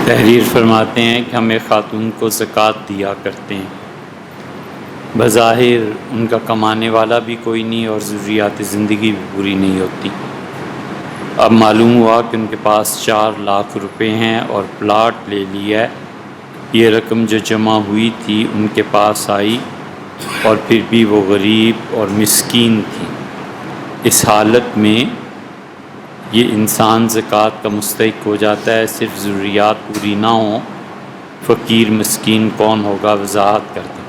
تحریر فرماتے ہیں کہ ہم ایک خاتون کو زکوٰۃ دیا کرتے ہیں، بظاہر ان کا کمانے والا بھی کوئی نہیں اور ضروریات زندگی بھی پوری نہیں ہوتی۔ اب معلوم ہوا کہ ان کے پاس 4 لاکھ روپے ہیں اور پلاٹ لے لیا ہے۔ یہ رقم جو جمع ہوئی تھی ان کے پاس آئی اور پھر بھی وہ غریب اور مسکین تھی۔ اس حالت میں یہ انسان زکوٰۃ کا مستحق ہو جاتا ہے، صرف ضروریات پوری نہ ہوں۔ فقیر مسکین کون ہوگا، وضاحت کر دیں۔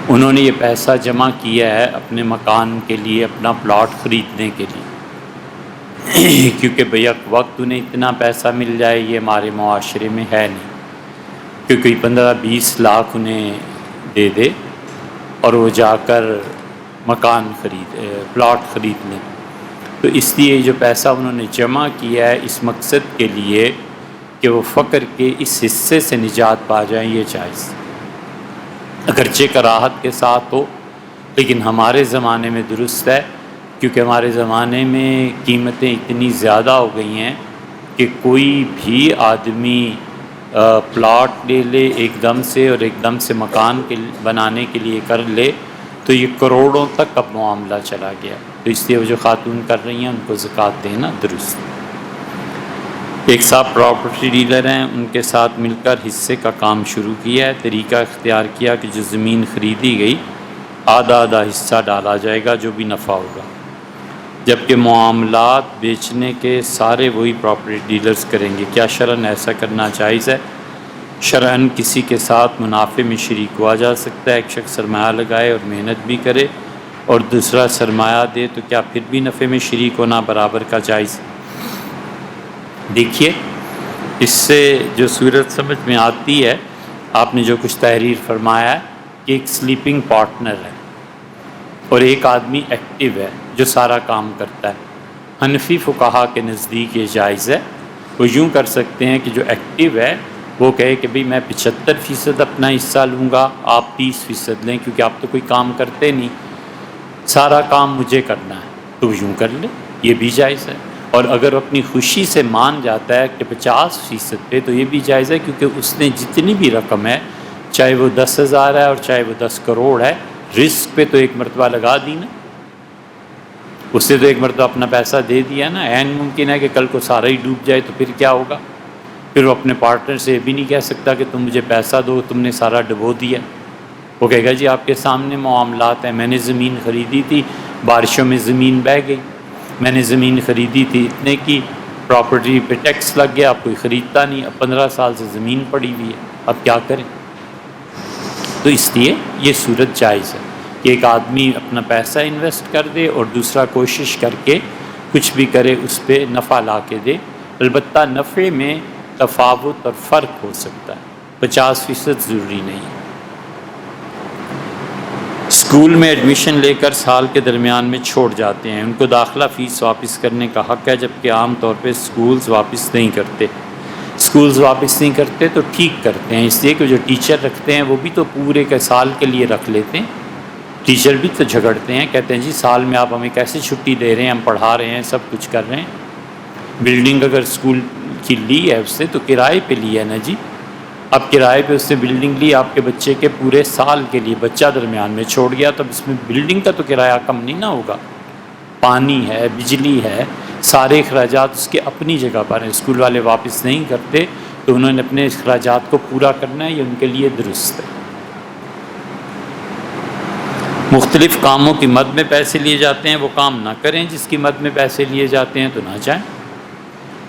انہوں نے یہ پیسہ جمع کیا ہے اپنے مکان کے لیے، اپنا پلاٹ خریدنے کے لیے، کیونکہ بیک وقت انہیں اتنا پیسہ مل جائے یہ ہمارے معاشرے میں ہے نہیں، کیونکہ 15-20 لاکھ انہیں دے دے اور وہ جا کر پلاٹ خرید لیں۔ تو اس لیے جو پیسہ انہوں نے جمع کیا ہے اس مقصد کے لیے کہ وہ فقر کے اس حصے سے نجات پا جائیں، یہ جائز، اگرچہ کراہت کے ساتھ ہو، لیکن ہمارے زمانے میں درست ہے، کیونکہ ہمارے زمانے میں قیمتیں اتنی زیادہ ہو گئی ہیں کہ کوئی بھی آدمی پلاٹ لے لے ایک دم سے اور ایک دم سے مکان بنانے کے لیے کر لے تو یہ کروڑوں تک اب معاملہ چلا گیا۔ تو اس لیے وہ جو خاتون کر رہی ہیں ان کو زکوٰۃ دینا درست۔ ایک صاحب پراپرٹی ڈیلر ہیں، ان کے ساتھ مل کر حصے کا کام شروع کیا ہے۔ طریقہ اختیار کیا کہ جو زمین خریدی گئی آدھا حصہ ڈالا جائے گا جو بھی نفع ہوگا، جبکہ معاملات بیچنے کے سارے وہی پراپرٹی ڈیلرز کریں گے۔ کیا شرعاً ایسا کرنا جائز ہے؟ شرعاً کسی کے ساتھ منافع میں شریک ہوا جا سکتا ہے۔ ایک شخص سرمایہ لگائے اور محنت بھی کرے اور دوسرا سرمایہ دے تو کیا پھر بھی نفع میں شریک ہونا برابر کا جائز؟ دیکھیے، اس سے جو صورت سمجھ میں آتی ہے، آپ نے جو کچھ تحریر فرمایا ہے کہ ایک سلیپنگ پارٹنر ہے اور ایک آدمی ایکٹیو ہے جو سارا کام کرتا ہے۔ حنفی فقہا کے نزدیک یہ جائز ہے۔ وہ یوں کر سکتے ہیں کہ جو ایکٹیو ہے وہ کہے کہ بھئی میں 75% اپنا حصہ لوں گا، آپ 30% لیں، کیونکہ آپ تو کوئی کام کرتے نہیں، سارا کام مجھے کرنا ہے، تو یوں کر لے، یہ بھی جائز ہے۔ اور اگر وہ اپنی خوشی سے مان جاتا ہے کہ 50% پہ، تو یہ بھی جائز ہے، کیونکہ اس نے جتنی بھی رقم ہے، چاہے وہ 10,000 ہے اور چاہے وہ 10 کروڑ ہے، رزق پہ تو ایک مرتبہ لگا دی نا، اس نے تو ایک مرتبہ اپنا پیسہ دے دیا نا۔ عین ممکن ہے کہ کل کو سارا ہی ڈوب جائے تو پھر کیا ہوگا؟ پھر وہ اپنے پارٹنر سے یہ بھی نہیں کہہ سکتا کہ تم مجھے پیسہ دو، تم نے سارا ڈبو دیا۔ وہ کہے گا جی آپ کے سامنے معاملات ہیں، میں نے زمین خریدی تھی، بارشوں میں زمین بہہ گئی، میں نے زمین خریدی تھی اتنے کی، پراپرٹی پہ ٹیکس لگ گیا، اب کوئی خریدتا نہیں، اب 15 سال سے زمین پڑی ہوئی ہے، اب کیا کریں؟ تو اس لیے یہ صورت جائز ہے کہ ایک آدمی اپنا پیسہ انویسٹ کر دے اور دوسرا کوشش کر کے کچھ بھی کرے، اس پہ نفع لا کے دے۔ البتہ نفع میں تفاوت اور فرق ہو سکتا ہے، 50% ضروری نہیں ہے۔ اسکول میں ایڈمیشن لے کر سال کے درمیان میں چھوڑ جاتے ہیں، ان کو داخلہ فیس واپس کرنے کا حق ہے، جبکہ عام طور پہ اسکولز واپس نہیں کرتے۔ اسکولز واپس نہیں کرتے تو ٹھیک کرتے ہیں، اس لیے کہ جو ٹیچر رکھتے ہیں وہ بھی تو پورے کے سال کے لیے رکھ لیتے ہیں۔ ٹیچر بھی تو جھگڑتے ہیں، کہتے ہیں جی سال میں آپ ہمیں کیسے چھٹی دے رہے ہیں، ہم پڑھا رہے ہیں، سب کچھ کر رہے ہیں۔ بلڈنگ اگر اسکول کی لی ہے اس سے تو کرائے پہ لی ہے نا جی، اب کرائے پہ اس نے بلڈنگ لی آپ کے بچے کے پورے سال کے لیے، بچہ درمیان میں چھوڑ گیا تو اب اس میں بلڈنگ کا تو کرایہ کم نہیں نہ ہوگا، پانی ہے، بجلی ہے، سارے اخراجات اس کے اپنی جگہ پر ہیں۔ اسکول والے واپس نہیں کرتے تو انہوں نے اپنے اخراجات کو پورا کرنا ہے، یہ ان کے لیے درست ہے۔ مختلف کاموں کی مد میں پیسے لیے جاتے ہیں، وہ کام نہ کریں جس کی مد میں پیسے لیے جاتے ہیں، تو نہ جائیں۔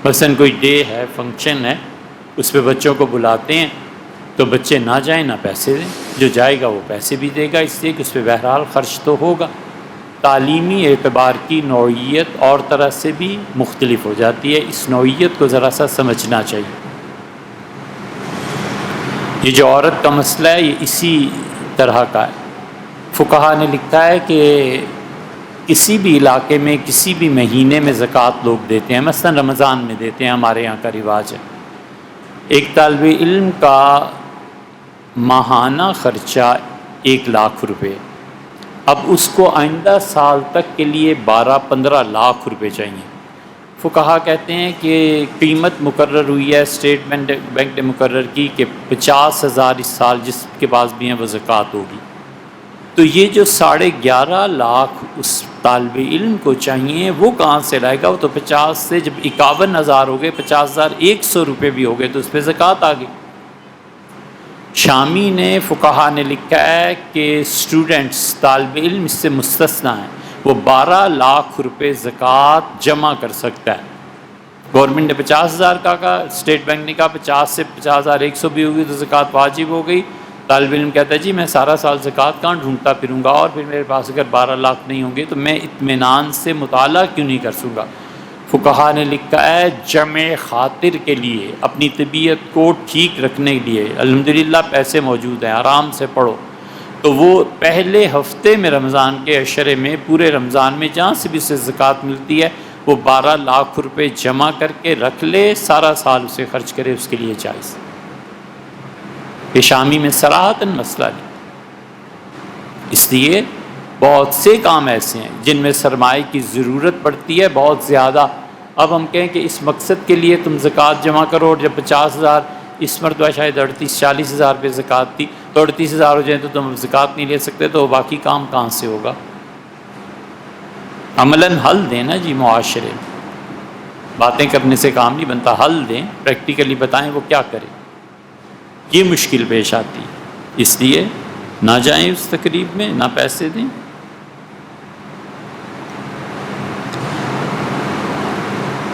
مثلاً کوئی ڈے ہے، فنکشن ہے، اس پہ بچوں کو بلاتے ہیں تو بچے نہ جائیں نہ پیسے دیں، جو جائے گا وہ پیسے بھی دے گا، اس لیے کہ اس پہ بہرحال خرچ تو ہوگا۔ تعلیمی اعتبار کی نوعیت اور طرح سے بھی مختلف ہو جاتی ہے، اس نوعیت کو ذرا سا سمجھنا چاہیے۔ یہ جو عورت کا مسئلہ ہے یہ اسی طرح کا ہے۔ فقہا نے لکھا ہے کہ کسی بھی علاقے میں کسی بھی مہینے میں زکوٰۃ لوگ دیتے ہیں، مثلا رمضان میں دیتے ہیں، ہمارے یہاں کا رواج ہے۔ ایک طالب علم کا ماہانہ خرچہ 1 لاکھ روپے، اب اس کو آئندہ سال تک کے لیے 12-15 لاکھ روپے چاہیے۔ فقہا کہتے ہیں کہ قیمت مقرر ہوئی ہے اسٹیٹ بینک نے مقرر کی کہ 50,000 اس سال جس کے پاس بھی ہیں وہ زکوٰۃ ہوگی. تو یہ جو 11.5 لاکھ اس طالب علم کو چاہیے وہ کہاں سے لائے گا؟ وہ تو 50 سے جب 51,000 ہو گئے، 50,100 روپے بھی ہو گئے تو اس پہ زکوٰۃ آ گئی. شامی نے فقہا نے لکھا ہے کہ اسٹوڈنٹس طالب علم اس سے مستثنیٰ ہیں، وہ 12 لاکھ روپے زکوٰۃ جمع کر سکتا ہے. گورنمنٹ نے 50,000 کا کہا، اسٹیٹ بینک نے کہا 50 سے 50,100 بھی ہوگی تو زکوٰۃ واجب ہو گئی. طالب علم کہتا ہے جی میں سارا سال زکوٰۃ کہاں ڈھونڈتا پھروں گا، اور پھر میرے پاس اگر 12 لاکھ نہیں ہوں گے تو میں اطمینان سے مطالعہ کیوں نہیں کر سوں گا؟ فقہا نے لکھا ہے جمع خاطر کے لیے، اپنی طبیعت کو ٹھیک رکھنے کے لیے، الحمدللہ پیسے موجود ہیں آرام سے پڑھو، تو وہ پہلے ہفتے میں رمضان کے عشرے میں پورے رمضان میں جہاں سے بھی اسے زکوٰۃ ملتی ہے وہ 12 لاکھ روپے جمع کر کے رکھ لے، سارا سال اسے خرچ کرے، اس کے لیے جائز. یہ شامی میں صراحتاً مسئلہ نہیں. اس لیے بہت سے کام ایسے ہیں جن میں سرمائے کی ضرورت پڑتی ہے بہت زیادہ. اب ہم کہیں کہ اس مقصد کے لیے تم زکوٰۃ جمع کرو، اور جب 50,000 اس مرتبہ شاید 38-40,000 روپے زکوٰۃ تھی تو 38,000 ہو جائیں تو تم زکوٰۃ نہیں لے سکتے، تو باقی کام کہاں سے ہوگا؟ عملاً حل دیں نا جی. معاشرے میں باتیں کرنے سے کام نہیں بنتا، حل دیں، پریکٹیکلی بتائیں وہ کیا کرے. یہ مشکل پیش آتی ہے، اس لیے نہ جائیں اس تقریب میں، نہ پیسے دیں.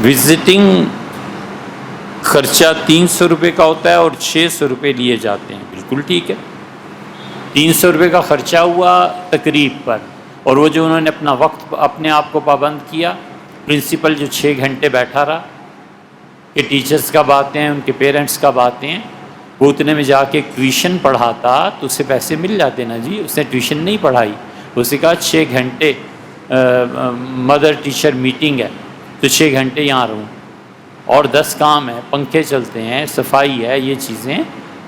وزٹنگ خرچہ 300 روپے کا ہوتا ہے اور 600 روپے لیے جاتے ہیں. بالکل ٹھیک ہے، 300 روپے کا خرچہ ہوا تقریب پر، اور وہ جو انہوں نے اپنا وقت اپنے آپ کو پابند کیا، پرنسپل جو 6 گھنٹے بیٹھا رہا کہ ٹیچرز کب آتے ہیں، ان کے پیرنٹس کب آتے ہیں، وہ اتنے میں جا کے ٹیوشن پڑھاتا تو اسے پیسے مل جاتے نا جی. اس نے ٹیوشن نہیں پڑھائی، اسے کہا 6 گھنٹے مدر ٹیچر میٹنگ ہے تو 6 گھنٹے یہاں رہوں، اور 10 کام ہیں، پنکھے چلتے ہیں، صفائی ہے، یہ چیزیں،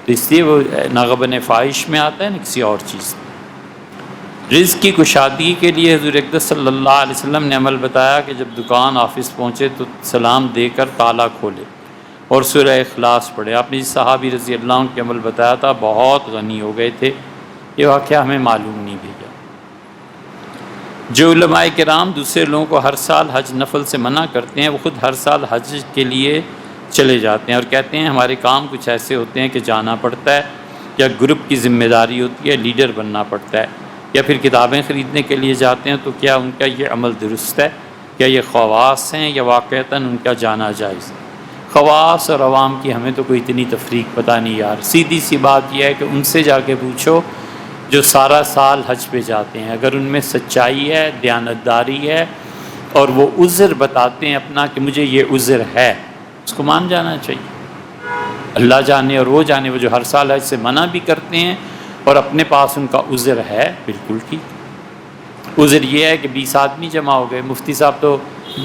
تو اس لیے وہ نہ غبن فاحش میں آتا ہے نہ کسی اور چیز. رزق کی کشادگی کے لیے حضور اقدس صلی اللہ علیہ وسلم نے عمل بتایا کہ جب دکان آفس پہنچے تو سلام دے کر تالا کھولے اور سورہ اخلاص پڑھے. آپ نے جس صحابی رضی اللہ عنہ کے عمل بتایا تھا بہت غنی ہو گئے تھے، یہ واقعہ ہمیں معلوم نہیں بھیجا. جو علماء کرام دوسرے لوگوں کو ہر سال حج نفل سے منع کرتے ہیں، وہ خود ہر سال حج کے لیے چلے جاتے ہیں اور کہتے ہیں ہمارے کام کچھ ایسے ہوتے ہیں کہ جانا پڑتا ہے، یا گروپ کی ذمہ داری ہوتی ہے، لیڈر بننا پڑتا ہے، یا پھر کتابیں خریدنے کے لیے جاتے ہیں. تو کیا ان کا یہ عمل درست ہے؟ کیا یہ خواص ہیں یا واقعتاً ان کا جانا جائز؟ خواص اور عوام کی ہمیں تو کوئی اتنی تفریق پتہ نہیں یار. سیدھی سی بات یہ ہے کہ ان سے جا کے پوچھو جو سارا سال حج پہ جاتے ہیں، اگر ان میں سچائی ہے، دیانتداری ہے، اور وہ عذر بتاتے ہیں اپنا کہ مجھے یہ عذر ہے، اس کو مان جانا چاہیے. اللہ جانے اور وہ جانے، وہ جو ہر سال حج سے منع بھی کرتے ہیں اور اپنے پاس ان کا عذر ہے، بالکل ٹھیک. عذر یہ ہے کہ 20 آدمی جمع ہو گئے، مفتی صاحب تو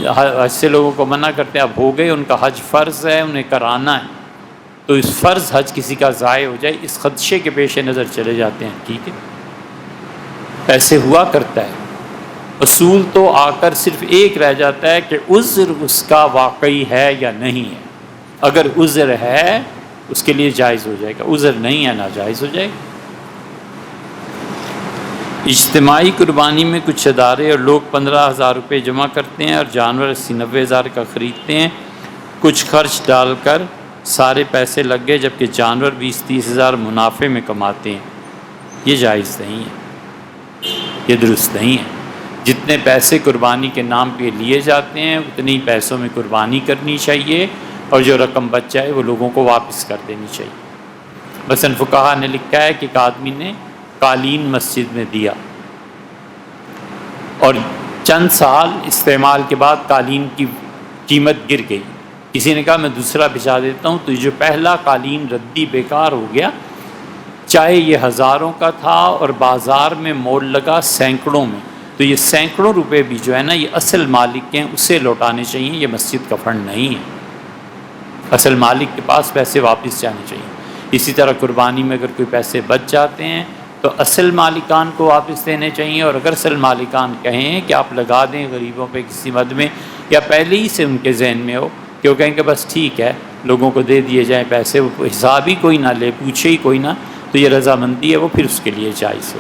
حج سے لوگوں کو منع کرتے ہیں، اب ہو گئے، ان کا حج فرض ہے، انہیں کرانا ہے، تو اس فرض حج کسی کا ضائع ہو جائے اس خدشے کے پیش نظر چلے جاتے ہیں. ٹھیک ہے، ایسے ہوا کرتا ہے. اصول تو آ کر صرف ایک رہ جاتا ہے کہ عذر اس کا واقعی ہے یا نہیں ہے. اگر عذر ہے اس کے لیے جائز ہو جائے گا، عذر نہیں ہے ناجائز ہو جائے گا. اجتماعی قربانی میں کچھ ادارے اور لوگ 15,000 روپے جمع کرتے ہیں اور جانور 80-90 ہزار کا خریدتے ہیں. کچھ خرچ ڈال کر سارے پیسے لگ گئے جبکہ جانور 20-30 ہزار منافع میں کماتے ہیں. یہ جائز نہیں ہے، یہ درست نہیں ہے. جتنے پیسے قربانی کے نام پہ لیے جاتے ہیں اتنی پیسوں میں قربانی کرنی چاہیے، اور جو رقم بچ جائے وہ لوگوں کو واپس کر دینی چاہیے. مثلاً فقہا نے لکھا ہے کہ ایک آدمی نے قالین مسجد میں دیا اور چند سال استعمال کے بعد قالین کی قیمت گر گئی. کسی نے کہا میں دوسرا بچھا دیتا ہوں، تو یہ جو پہلا قالین ردی بیکار ہو گیا، چاہے یہ ہزاروں کا تھا اور بازار میں مول لگا سینکڑوں میں، تو یہ سینکڑوں روپے بھی جو ہے نا یہ اصل مالک کے ہیں، اسے لوٹانے چاہیے. یہ مسجد کا فنڈ نہیں ہے، اصل مالک کے پاس پیسے واپس جانے چاہیے. اسی طرح قربانی میں اگر کوئی پیسے بچ جاتے ہیں تو اصل مالکان کو واپس دینے چاہیے، اور اگر اصل مالکان کہیں کہ آپ لگا دیں غریبوں پہ کسی مد میں، یا پہلے ہی سے ان کے ذہن میں ہو کہ وہ کہیں کہ بس ٹھیک ہے لوگوں کو دے دیے جائیں پیسے، وہ حساب ہی کوئی نہ لے، پوچھے ہی کوئی نہ، تو یہ رضامندی ہے، وہ پھر اس کے لیے جائز ہو۔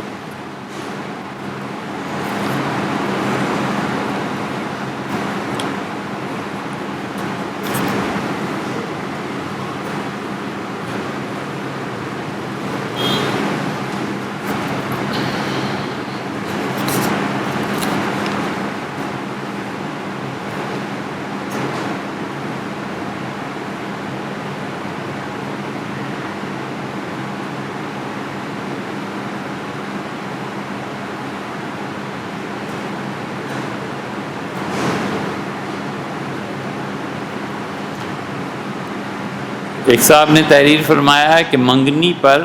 ایک صاحب نے تحریر فرمایا ہے کہ منگنی پر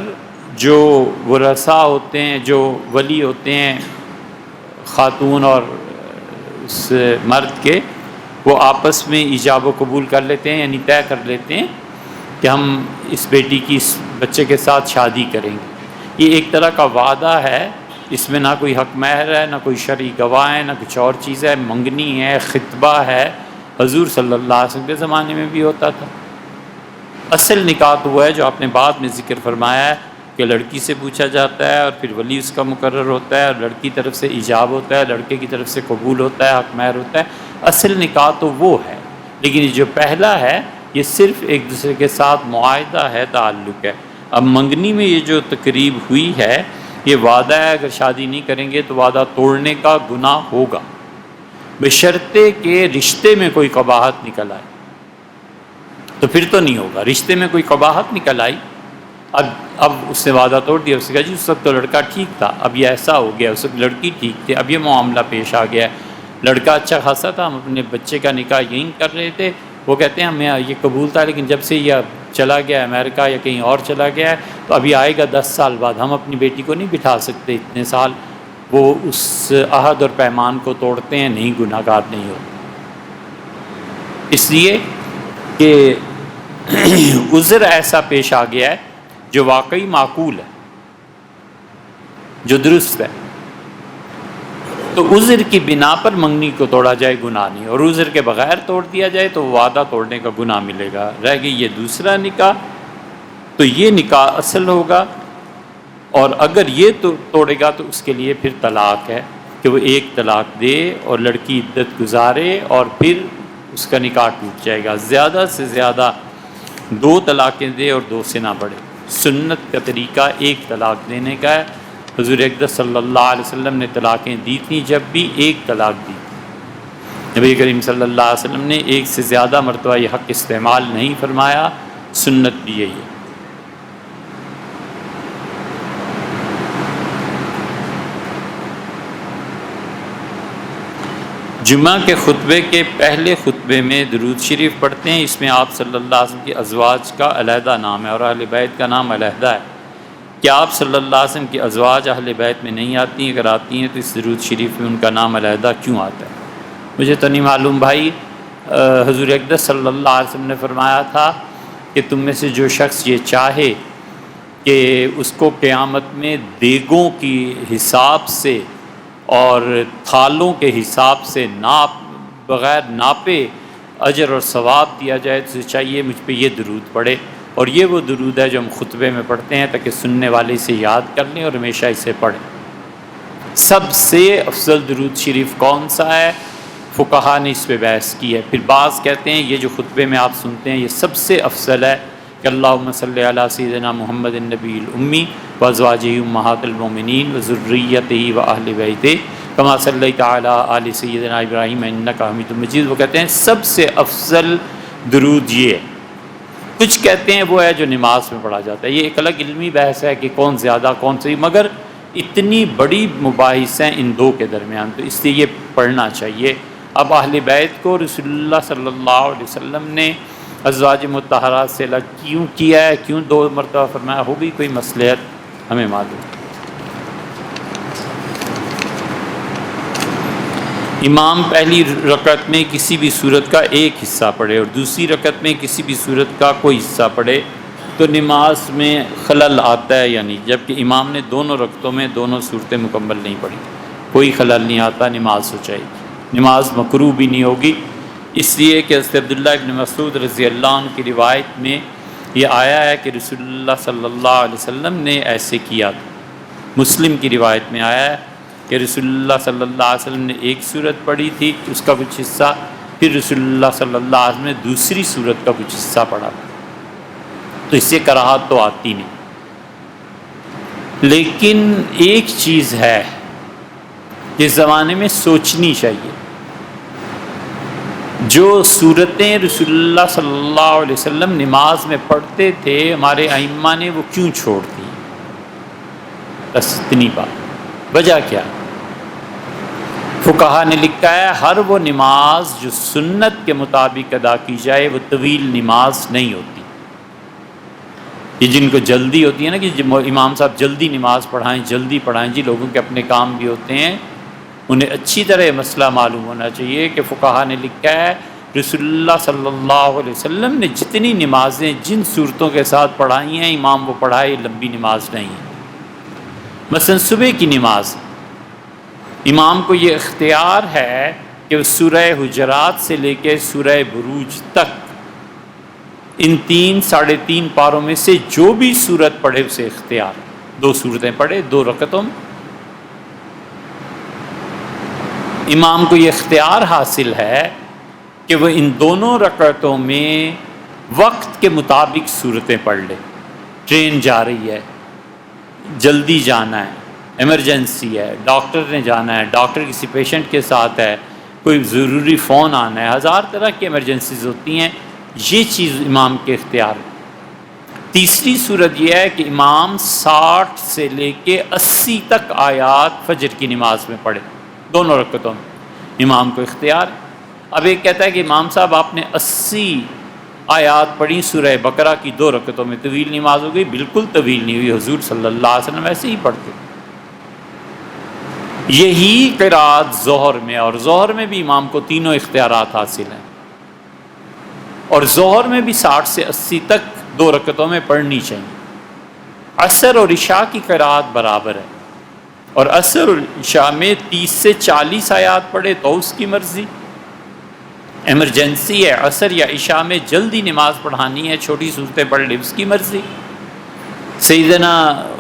جو ورثاء ہوتے ہیں، جو ولی ہوتے ہیں خاتون اور اس مرد کے، وہ آپس میں ایجاب و قبول کر لیتے ہیں، یعنی طے کر لیتے ہیں کہ ہم اس بیٹی کی اس بچے کے ساتھ شادی کریں گے۔ یہ ایک طرح کا وعدہ ہے، اس میں نہ کوئی حق مہر ہے، نہ کوئی شرعی گواہ ہے، نہ کچھ اور چیز ہے، منگنی ہے، خطبہ ہے۔ حضور صلی اللہ علیہ وسلم کے زمانے میں بھی ہوتا تھا۔ اصل نکاح تو وہ ہے جو آپ نے بعد میں ذکر فرمایا ہے کہ لڑکی سے پوچھا جاتا ہے اور پھر ولی اس کا مقرر ہوتا ہے، اور لڑکی طرف سے ایجاب ہوتا ہے، لڑکے کی طرف سے قبول ہوتا ہے، حق مہر ہوتا ہے۔ اصل نکاح تو وہ ہے، لیکن یہ جو پہلا ہے یہ صرف ایک دوسرے کے ساتھ معاہدہ ہے، تعلق ہے۔ اب منگنی میں یہ جو تقریب ہوئی ہے یہ وعدہ ہے، اگر شادی نہیں کریں گے تو وعدہ توڑنے کا گناہ ہوگا، بشرطے کہ رشتے میں کوئی قباحت نکل آئے تو پھر تو نہیں ہوگا۔ رشتے میں کوئی قباحت نکل آئی، اب اس نے وعدہ توڑ دیا، اس نے کہا جی اس وقت تو لڑکا ٹھیک تھا، اب یہ ایسا ہو گیا، اس وقت لڑکی ٹھیک تھی، اب یہ معاملہ پیش آ گیا ہے۔ لڑکا اچھا خاصا تھا، ہم اپنے بچے کا نکاح یہیں کر رہے تھے، وہ کہتے ہیں ہمیں یہ قبول تھا، لیکن جب سے یہ چلا گیا امریکہ یا کہیں اور چلا گیا ہے تو ابھی آئے گا 10 سال بعد، ہم اپنی بیٹی کو نہیں بٹھا سکتے اتنے سال۔ وہ اس عہد اور پیمان کو توڑتے ہیں، نہیں گناہ گار نہیں ہوتے، اس لیے کہ عذر ایسا پیش آ گیا ہے جو واقعی معقول ہے، جو درست ہے، تو عذر کی بنا پر منگنی کو توڑا جائے گناہ نہیں، اور عذر کے بغیر توڑ دیا جائے تو وعدہ توڑنے کا گناہ ملے گا۔ رہ گئی یہ دوسرا نکاح، تو یہ نکاح اصل ہوگا، اور اگر یہ توڑے گا تو اس کے لیے پھر طلاق ہے کہ وہ ایک طلاق دے اور لڑکی عدت گزارے اور پھر اس کا نکاح ٹوٹ جائے گا۔ زیادہ سے زیادہ 2 طلاقیں دے اور 2 سے نہ بڑھے۔ سنت کا طریقہ ایک طلاق دینے کا ہے۔ حضور اقدس صلی اللہ علیہ وسلم نے طلاقیں دی تھیں، جب بھی ایک طلاق دی، نبی کریم صلی اللہ علیہ وسلم نے ایک سے زیادہ مرتبہ یہ حق استعمال نہیں فرمایا، سنت بھی یہی ہے۔ جمعہ کے خطبے کے پہلے خطبے میں درود شریف پڑھتے ہیں، اس میں آپ صلی اللہ علیہ وسلم کی ازواج کا علیحدہ نام ہے اور اہل بیت کا نام علیحدہ ہے۔ کیا آپ صلی اللہ علیہ وسلم کی ازواج اہل بیت میں نہیں آتی ہیں؟ اگر آتی ہیں تو اس درود شریف میں ان کا نام علیحدہ کیوں آتا ہے؟ مجھے تو نہیں معلوم بھائی۔ حضور اقدس صلی اللہ علیہ وسلم نے فرمایا تھا کہ تم میں سے جو شخص یہ چاہے کہ اس کو قیامت میں دیگوں کی حساب سے اور تھالوں کے حساب سے بغیر ناپے اجر اور ثواب دیا جائے، تو چاہیے مجھ پہ یہ درود پڑھے، اور یہ وہ درود ہے جو ہم خطبے میں پڑھتے ہیں تاکہ سننے والے اسے یاد کر لیں اور ہمیشہ اسے پڑھیں۔ سب سے افضل درود شریف کون سا ہے؟ فقہا نے اس پہ بحث کی ہے۔ پھر بعض کہتے ہیں یہ جو خطبے میں آپ سنتے ہیں یہ سب سے افضل ہے کہ اللہم صلی علی سیدنا محمد النبی الامی وازواجہ امہات المومنین وذریتہ واہل بیتہ کما صلیت علی آل سیدنا ابراہیم انک حمید مجید۔ وہ کہتے ہیں سب سے افضل درود یہ ہے۔ کچھ کہتے ہیں وہ ہے جو نماز میں پڑھا جاتا ہے، یہ ایک الگ علمی بحث ہے کہ کون زیادہ کون صحیح، مگر اتنی بڑی مباحث ہیں ان دو کے درمیان، تو اس لیے یہ پڑھنا چاہیے۔ اب اہل بیت کو رسول اللہ صلی اللہ علیہ وسلم نے ازواج مطہرات سے الگ کیوں کیا ہے، کیوں 2 مرتبہ فرمایا؟ ہوگی کوئی مصلحت، ہمیں معلوم۔ امام پہلی رکعت میں کسی بھی سورت کا ایک حصہ پڑھے اور دوسری رکعت میں کسی بھی سورت کا کوئی حصہ پڑھے تو نماز میں خلل آتا ہے یا نہیں، جبکہ امام نے دونوں رکعتوں میں دونوں صورتیں مکمل نہیں پڑھی، کوئی خلل نہیں آتا، نماز ہو جائے گی، نماز مکروہ بھی نہیں ہوگی، اس لیے کہ حضرت عبداللہ ابن مسعود رضی اللہ عنہ کی روایت میں یہ آیا ہے کہ رسول اللہ صلی اللہ علیہ وسلم نے ایسے کیا تھا۔ مسلم کی روایت میں آیا ہے کہ رسول اللہ صلی اللہ علیہ وسلم نے ایک صورت پڑھی تھی، اس کا کچھ حصہ، پھر رسول اللہ صلی اللہ علیہ وسلم نے دوسری صورت کا کچھ حصہ پڑھا تھا، تو اس سے کراہت تو آتی نہیں۔ لیکن ایک چیز ہے اس زمانے میں سوچنی چاہیے، جو صورتیں رسول اللہ صلی اللہ علیہ وسلم نماز میں پڑھتے تھے ہمارے ائمہ نے وہ کیوں چھوڑ دی؟ بس اتنی بات، وجہ کیا؟ فقہا نے لکھا ہے ہر وہ نماز جو سنت کے مطابق ادا کی جائے وہ طویل نماز نہیں ہوتی۔ یہ جن کو جلدی ہوتی ہے نا کہ امام صاحب جلدی نماز پڑھائیں، جلدی پڑھائیں، جی لوگوں کے اپنے کام بھی ہوتے ہیں، انہیں اچھی طرح یہ مسئلہ معلوم ہونا چاہیے کہ فقہا نے لکھا ہے رسول اللہ صلی اللہ علیہ وسلم نے جتنی نمازیں جن صورتوں کے ساتھ پڑھائی ہیں امام وہ پڑھائے، لمبی نماز نہیں ہے۔ مثلا صبح کی نماز امام کو یہ اختیار ہے کہ وہ سورہ حجرات سے لے کے سورہ بروج تک ان 3-3.5 پاروں میں سے جو بھی صورت پڑھے اسے اختیار، 2 صورتیں پڑھے 2 رکعتوں میں، امام کو یہ اختیار حاصل ہے کہ وہ ان دونوں رکعتوں میں وقت کے مطابق صورتیں پڑھ لے۔ ٹرین جا رہی ہے، جلدی جانا ہے، ایمرجنسی ہے، ڈاکٹر نے جانا ہے، ڈاکٹر کسی پیشنٹ کے ساتھ ہے، کوئی ضروری فون آنا ہے، 1000 طرح کی ایمرجنسیز ہوتی ہیں، یہ چیز امام کے اختیار ہے۔ تیسری صورت یہ ہے کہ امام 60 سے لے کے 80 تک آیات فجر کی نماز میں پڑھے، دونوں رکعتوں میں، امام کو اختیار ہے۔ اب ایک کہتا ہے کہ امام صاحب آپ نے 80 آیات پڑھی سورہ بقرہ کی 2 رکعتوں میں، طویل نماز ہو گئی؟ بالکل طویل نہیں ہوئی، حضور صلی اللہ علیہ وسلم ایسے ہی پڑھتے۔ یہی قرات ظہر میں، اور ظہر میں بھی امام کو تینوں اختیارات حاصل ہیں، اور ظہر میں بھی 60 سے 80 تک 2 رکعتوں میں پڑھنی چاہیے۔ عصر اور عشاء کی قرات برابر ہے، اور عصر اور عشاء میں 30 سے 40 آیات پڑھے تو اس کی مرضی، ایمرجنسی ہے عصر یا عشاء میں جلدی نماز پڑھانی ہے، چھوٹی صورتیں پڑھ لے اس کی مرضی۔ سیدنا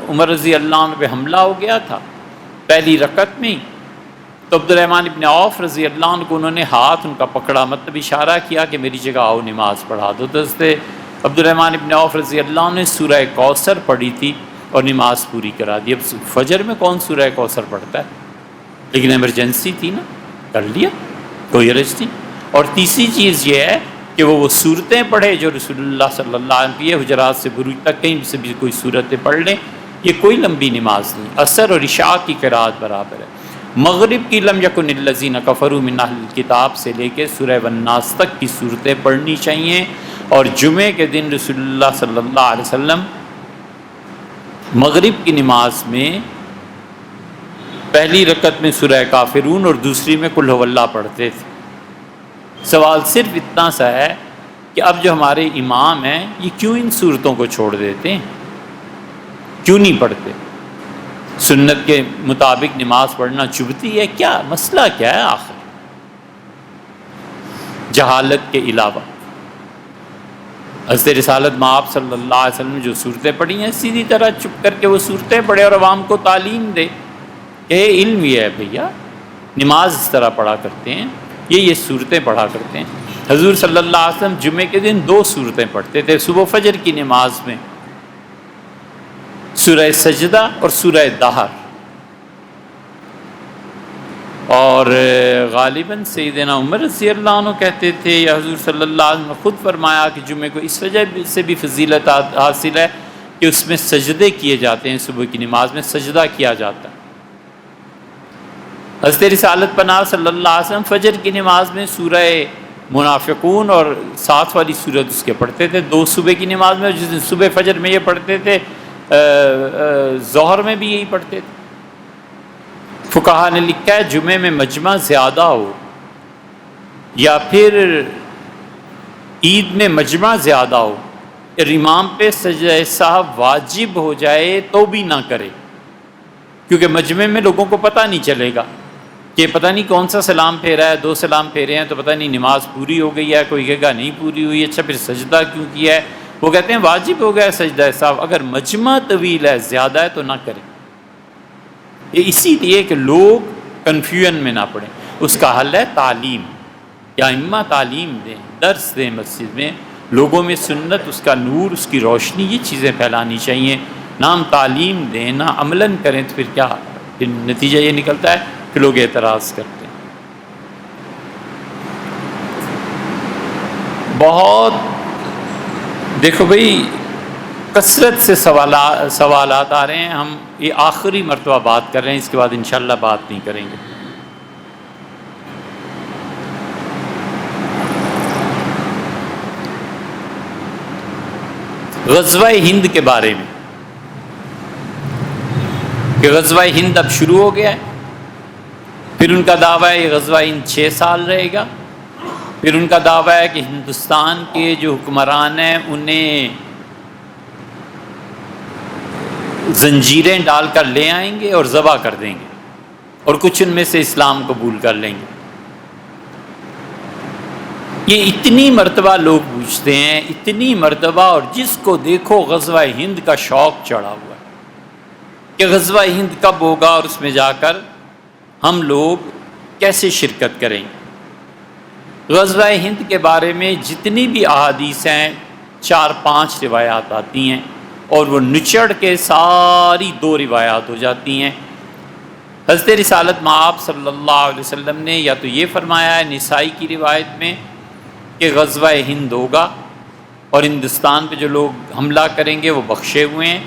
عمر رضی اللہ عنہ پہ حملہ ہو گیا تھا پہلی رکعت میں، تو عبد الرحمن ابن عوف رضی اللہ عنہ کو انہوں نے ہاتھ ان کا پکڑا، مطلب اشارہ کیا کہ میری جگہ آؤ نماز پڑھا دو، تو حضرت عبد الرحمن ابن عوف رضی اللہ عنہ نے سورہ کوثر پڑھی تھی اور نماز پوری کرا دی۔ اب فجر میں کون سورہ کوثر پڑھتا ہے؟ لیکن ایمرجنسی تھی نا، کر لیا، کوئی حرج نہیں۔ اور تیسری چیز یہ ہے کہ وہ صورتیں پڑھے جو رسول اللہ صلی اللہ علیہ وسلم کی حجرات سے بروج تک کہیں سے بھی کوئی صورتیں پڑھ لیں، یہ کوئی لمبی نماز نہیں۔ عصر اور عشاء کی قرات برابر ہے۔ مغرب کی لم یکن الذین کفروا من اہل الکتاب سے لے کے سورہ والناس تک کی صورتیں پڑھنی چاہیے، اور جمعے کے دن رسول اللہ صلی اللہ علیہ وسلم مغرب کی نماز میں پہلی رکعت میں سورہ کافرون اور دوسری میں قل ھو اللہ پڑھتے تھے۔ سوال صرف اتنا سا ہے کہ اب جو ہمارے امام ہیں یہ کیوں ان صورتوں کو چھوڑ دیتے ہیں، کیوں نہیں پڑھتے؟ سنت کے مطابق نماز پڑھنا چبھتی ہے کیا؟ مسئلہ کیا ہے آخر؟ جہالت کے علاوہ حضرت رسالت مآب صلی اللہ علیہ وسلم نے جو صورتیں پڑھی ہیں سیدھی طرح چپ کر کے وہ صورتیں پڑھے اور عوام کو تعلیم دے کہ علم یہ ہے بھیا، نماز اس طرح پڑھا کرتے ہیں، یہ صورتیں پڑھا کرتے ہیں۔ حضور صلی اللہ علیہ وسلم جمعے کے دن 2 صورتیں پڑھتے تھے صبح فجر کی نماز میں، سورہ سجدہ اور سورہ دہر، اور غالباً سیدنا عمر رضی اللہ عنہ کہتے تھے یا حضور صلی اللہ علیہ وسلم نے خود فرمایا کہ جمعے کو اس وجہ سے بھی فضیلت حاصل ہے کہ اس میں سجدے کیے جاتے ہیں، صبح کی نماز میں سجدہ کیا جاتا ہے۔ حضرت رسالت پناہ صلی اللہ علیہ وسلم فجر کی نماز میں سورہ منافقون اور 7 والی سورت اس کے پڑھتے تھے، 2 صبح کی نماز میں، جس دن صبح فجر میں یہ پڑھتے تھے ظہر میں بھی یہی پڑھتے تھے۔ فقہا نے لکھا ہے جمعے میں مجمع زیادہ ہو یا پھر عید میں مجمع زیادہ ہو اور امام پہ سجدہ سہو واجب ہو جائے تو بھی نہ کرے، کیونکہ مجمع میں لوگوں کو پتہ نہیں چلے گا کہ پتہ نہیں کون سا سلام پھیرا ہے، 2 سلام پھیرے ہیں تو پتہ نہیں نماز پوری ہو گئی ہے، کوئی کہے گا نہیں پوری ہوئی، اچھا پھر سجدہ کیوں کیا ہے؟ وہ کہتے ہیں واجب ہو گیا سجدہ سہو، اگر مجمع طویل ہے، زیادہ ہے تو نہ کریں۔ یہ اسی لیے کہ لوگ کنفیوژن میں نہ پڑیں، اس کا حل ہے تعلیم، یا ائمہ تعلیم دیں، درس دیں مسجد میں، لوگوں میں سنت، اس کا نور، اس کی روشنی، یہ چیزیں پھیلانی چاہیے۔ نہ ہم تعلیم دیں، نہ عملاً کریں، تو پھر کیا؟ پھر نتیجہ یہ نکلتا ہے کہ لوگ اعتراض کرتے ہیں۔ بہت دیکھو بھائی، کثرت سے سوالات آ رہے ہیں، ہم یہ آخری مرتبہ بات کر رہے ہیں، اس کے بعد انشاءاللہ بات نہیں کریں گے۔ غزوہ ہند کے بارے میں، کہ غزوہ ہند اب شروع ہو گیا ہے، پھر ان کا دعویٰ ہے یہ غزوہ ہند 6 سال رہے گا، پھر ان کا دعویٰ ہے کہ ہندوستان کے جو حکمران ہیں انہیں زنجیریں ڈال کر لے آئیں گے اور ذبح کر دیں گے، اور کچھ ان میں سے اسلام قبول کر لیں گے۔ یہ اتنی مرتبہ لوگ پوچھتے ہیں، اتنی مرتبہ، اور جس کو دیکھو غزوہ ہند کا شوق چڑھا ہوا ہے کہ غزوہ ہند کب ہوگا اور اس میں جا کر ہم لوگ کیسے شرکت کریں گے۔ غزوہ ہند کے بارے میں جتنی بھی احادیث ہیں، 4-5 روایات آتی ہیں، اور وہ نچڑ کے ساری 2 روایات ہو جاتی ہیں۔ حضرت رسالت مآب صلی اللہ علیہ وسلم نے یا تو یہ فرمایا ہے نسائی کی روایت میں کہ غزوہ ہند ہوگا، اور ہندوستان پہ جو لوگ حملہ کریں گے وہ بخشے ہوئے ہیں،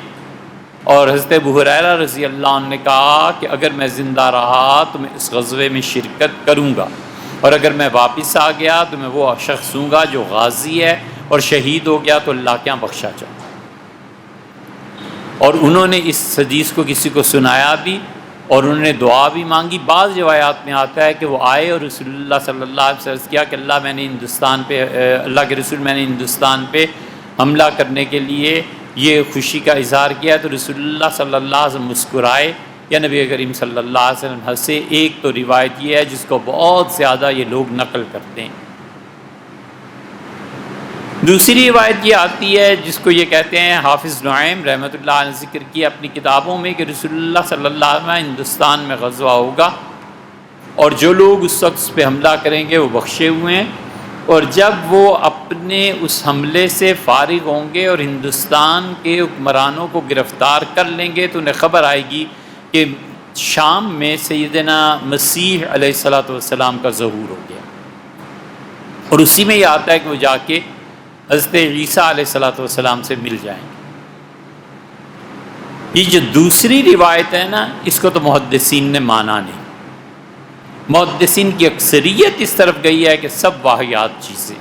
اور حضرت ابو ہریرہ رضی اللہ عنہ نے کہا کہ اگر میں زندہ رہا تو میں اس غزوے میں شرکت کروں گا، اور اگر میں واپس آ گیا تو میں وہ شخص ہوں گا جو غازی ہے، اور شہید ہو گیا تو اللہ کے یہاں بخشا جاؤں۔ اور انہوں نے اس حدیث کو کسی کو سنایا بھی، اور انہوں نے دعا بھی مانگی۔ بعض روایات میں آتا ہے کہ وہ آئے اور رسول اللہ صلی اللہ علیہ وسلم سے کیا کہ اللہ میں نے ہندوستان پہ، اللہ کے رسول میں نے ہندوستان پہ حملہ کرنے کے لیے یہ خوشی کا اظہار کیا، تو رسول اللہ صلی اللہ علیہ وسلم مسکرائے یا نبی کریم صلی اللہ علیہ وسلم ہنسے۔ ایک تو روایت یہ ہے جس کو بہت زیادہ یہ لوگ نقل کرتے ہیں۔ دوسری روایت یہ آتی ہے جس کو یہ کہتے ہیں حافظ نعیم رحمۃ اللہ علیہ نے ذکر کیا اپنی کتابوں میں کہ رسول اللہ صلی اللہ علیہ وسلم ہندوستان میں غزوہ ہوگا، اور جو لوگ اس وقت پہ حملہ کریں گے وہ بخشے ہوئے ہیں، اور جب وہ اپنے اس حملے سے فارغ ہوں گے اور ہندوستان کے حکمرانوں کو گرفتار کر لیں گے تو انہیں خبر آئے گی کہ شام میں سیدنا مسیح علیہ الصلوۃ والسلام کا ظہور ہو گیا، اور اسی میں یہ آتا ہے کہ وہ جا کے حضرت عیسیٰ علیہ الصلوۃ والسلام سے مل جائیں گے۔ یہ جو دوسری روایت ہے نا، اس کو تو محدثین نے مانا نہیں۔ محدثین کی اکثریت اس طرف گئی ہے کہ سب واہیات چیزیں،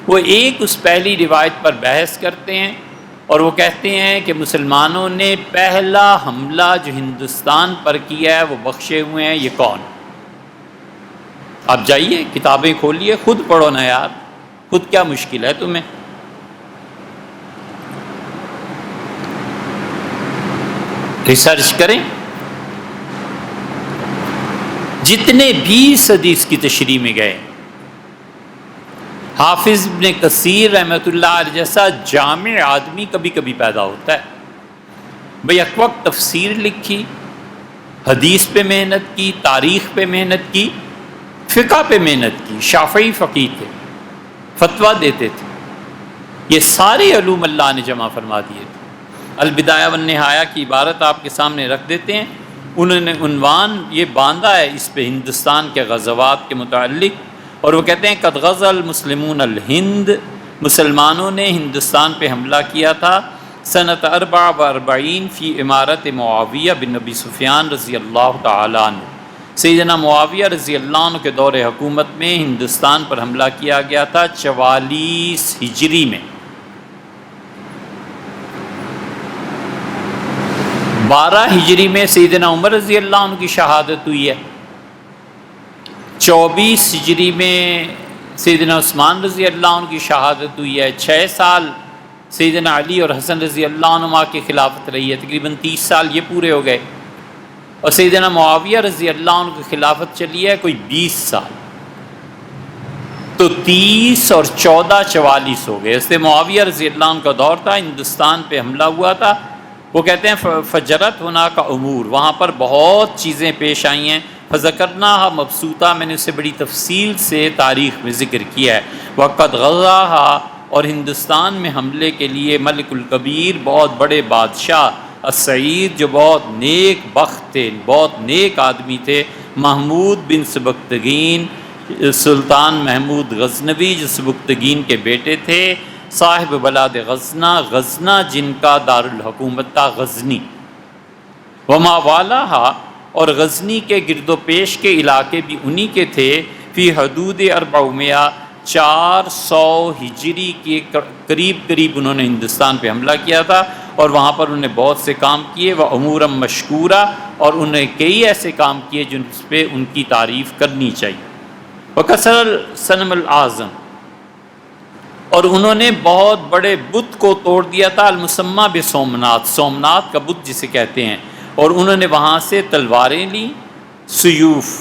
وہ ایک اس پہلی روایت پر بحث کرتے ہیں، اور وہ کہتے ہیں کہ مسلمانوں نے پہلا حملہ جو ہندوستان پر کیا ہے وہ بخشے ہوئے ہیں، یہ کون؟ آپ جائیے کتابیں کھولیے، خود پڑھو نا یار، خود کیا مشکل ہے تمہیں؟ ریسرچ کریں۔ جتنے بھی اس حدیث کی تشریح میں گئے، حافظ ابن کثیر رحمۃ اللہ علیہ جیسا جامع آدمی کبھی کبھی پیدا ہوتا ہے۔ بھئی ایک وقت تفسیر لکھی، حدیث پہ محنت کی، تاریخ پہ محنت کی، فقہ پہ محنت کی، شافعی فقیہ تھے، فتویٰ دیتے تھے، یہ سارے علوم اللہ نے جمع فرما دیے تھے۔ البدایہ والنہایہ کی عبارت آپ کے سامنے رکھ دیتے ہیں، انہوں نے عنوان یہ باندھا ہے اس پہ ہندوستان کے غزوات کے متعلق، اور وہ کہتے ہیں قد غزا المسلمون الہند، مسلمانوں نے ہندوستان پہ حملہ کیا تھا سنۃ 44 فی امارت معاویہ بن نبی سفیان رضی اللہ تعالیٰ عنہ، سیدنا معاویہ رضی اللہ عنہ کے دور حکومت میں ہندوستان پر حملہ کیا گیا تھا 44 ہجری میں۔ 12 ہجری میں سیدنا عمر رضی اللہ عنہ کی شہادت ہوئی ہے، 24 ہجری میں سیدنا عثمان رضی اللہ عنہ کی شہادت ہوئی ہے، 6 سال سیدنا علی اور حسن رضی اللہ عنہما کی خلافت رہی ہے، تقریباً 30 سال یہ پورے ہو گئے، اور سیدنا معاویہ رضی اللہ عنہ کی خلافت چلی ہے کوئی 20 سال، تو 30 اور 14 44 ہو گئے۔ اس سے معاویہ رضی اللہ عنہ کا دور تھا، ہندوستان پہ حملہ ہوا تھا، وہ کہتے ہیں فجرت ہونا کا امور، وہاں پر بہت چیزیں پیش آئی ہیں، فذکرناہا مبسوطہ، میں نے اسے بڑی تفصیل سے تاریخ میں ذکر کیا ہے، وقد غزاہا، اور ہندوستان میں حملے کے لیے ملک الکبیر، بہت بڑے بادشاہ، السعید، جو بہت نیک بخت تھے، بہت نیک آدمی تھے، محمود بن سبکتگین، سلطان محمود غزنوی جو سبکتگین کے بیٹے تھے، صاحب بلاد غزنہ، غزنہ جن کا دارالحکومت تھا غزنی، وما والاہا، اور غزنی کے گرد و پیش کے علاقے بھی انہی کے تھے، فی حدود 400، 400 ہجری کے قریب انہوں نے ہندوستان پہ حملہ کیا تھا، اور وہاں پر انہوں نے بہت سے کام کیے، وہ امورم مشکورہ، اور انہوں نے کئی ایسے کام کیے جن پہ ان کی تعریف کرنی چاہیے، وکسر الصنم الاعظم، اور انہوں نے بہت بڑے بت کو توڑ دیا تھا، المسمى بسومنات، سومنات کا بت جسے کہتے ہیں، اور انہوں نے وہاں سے تلواریں لیں، سیوف،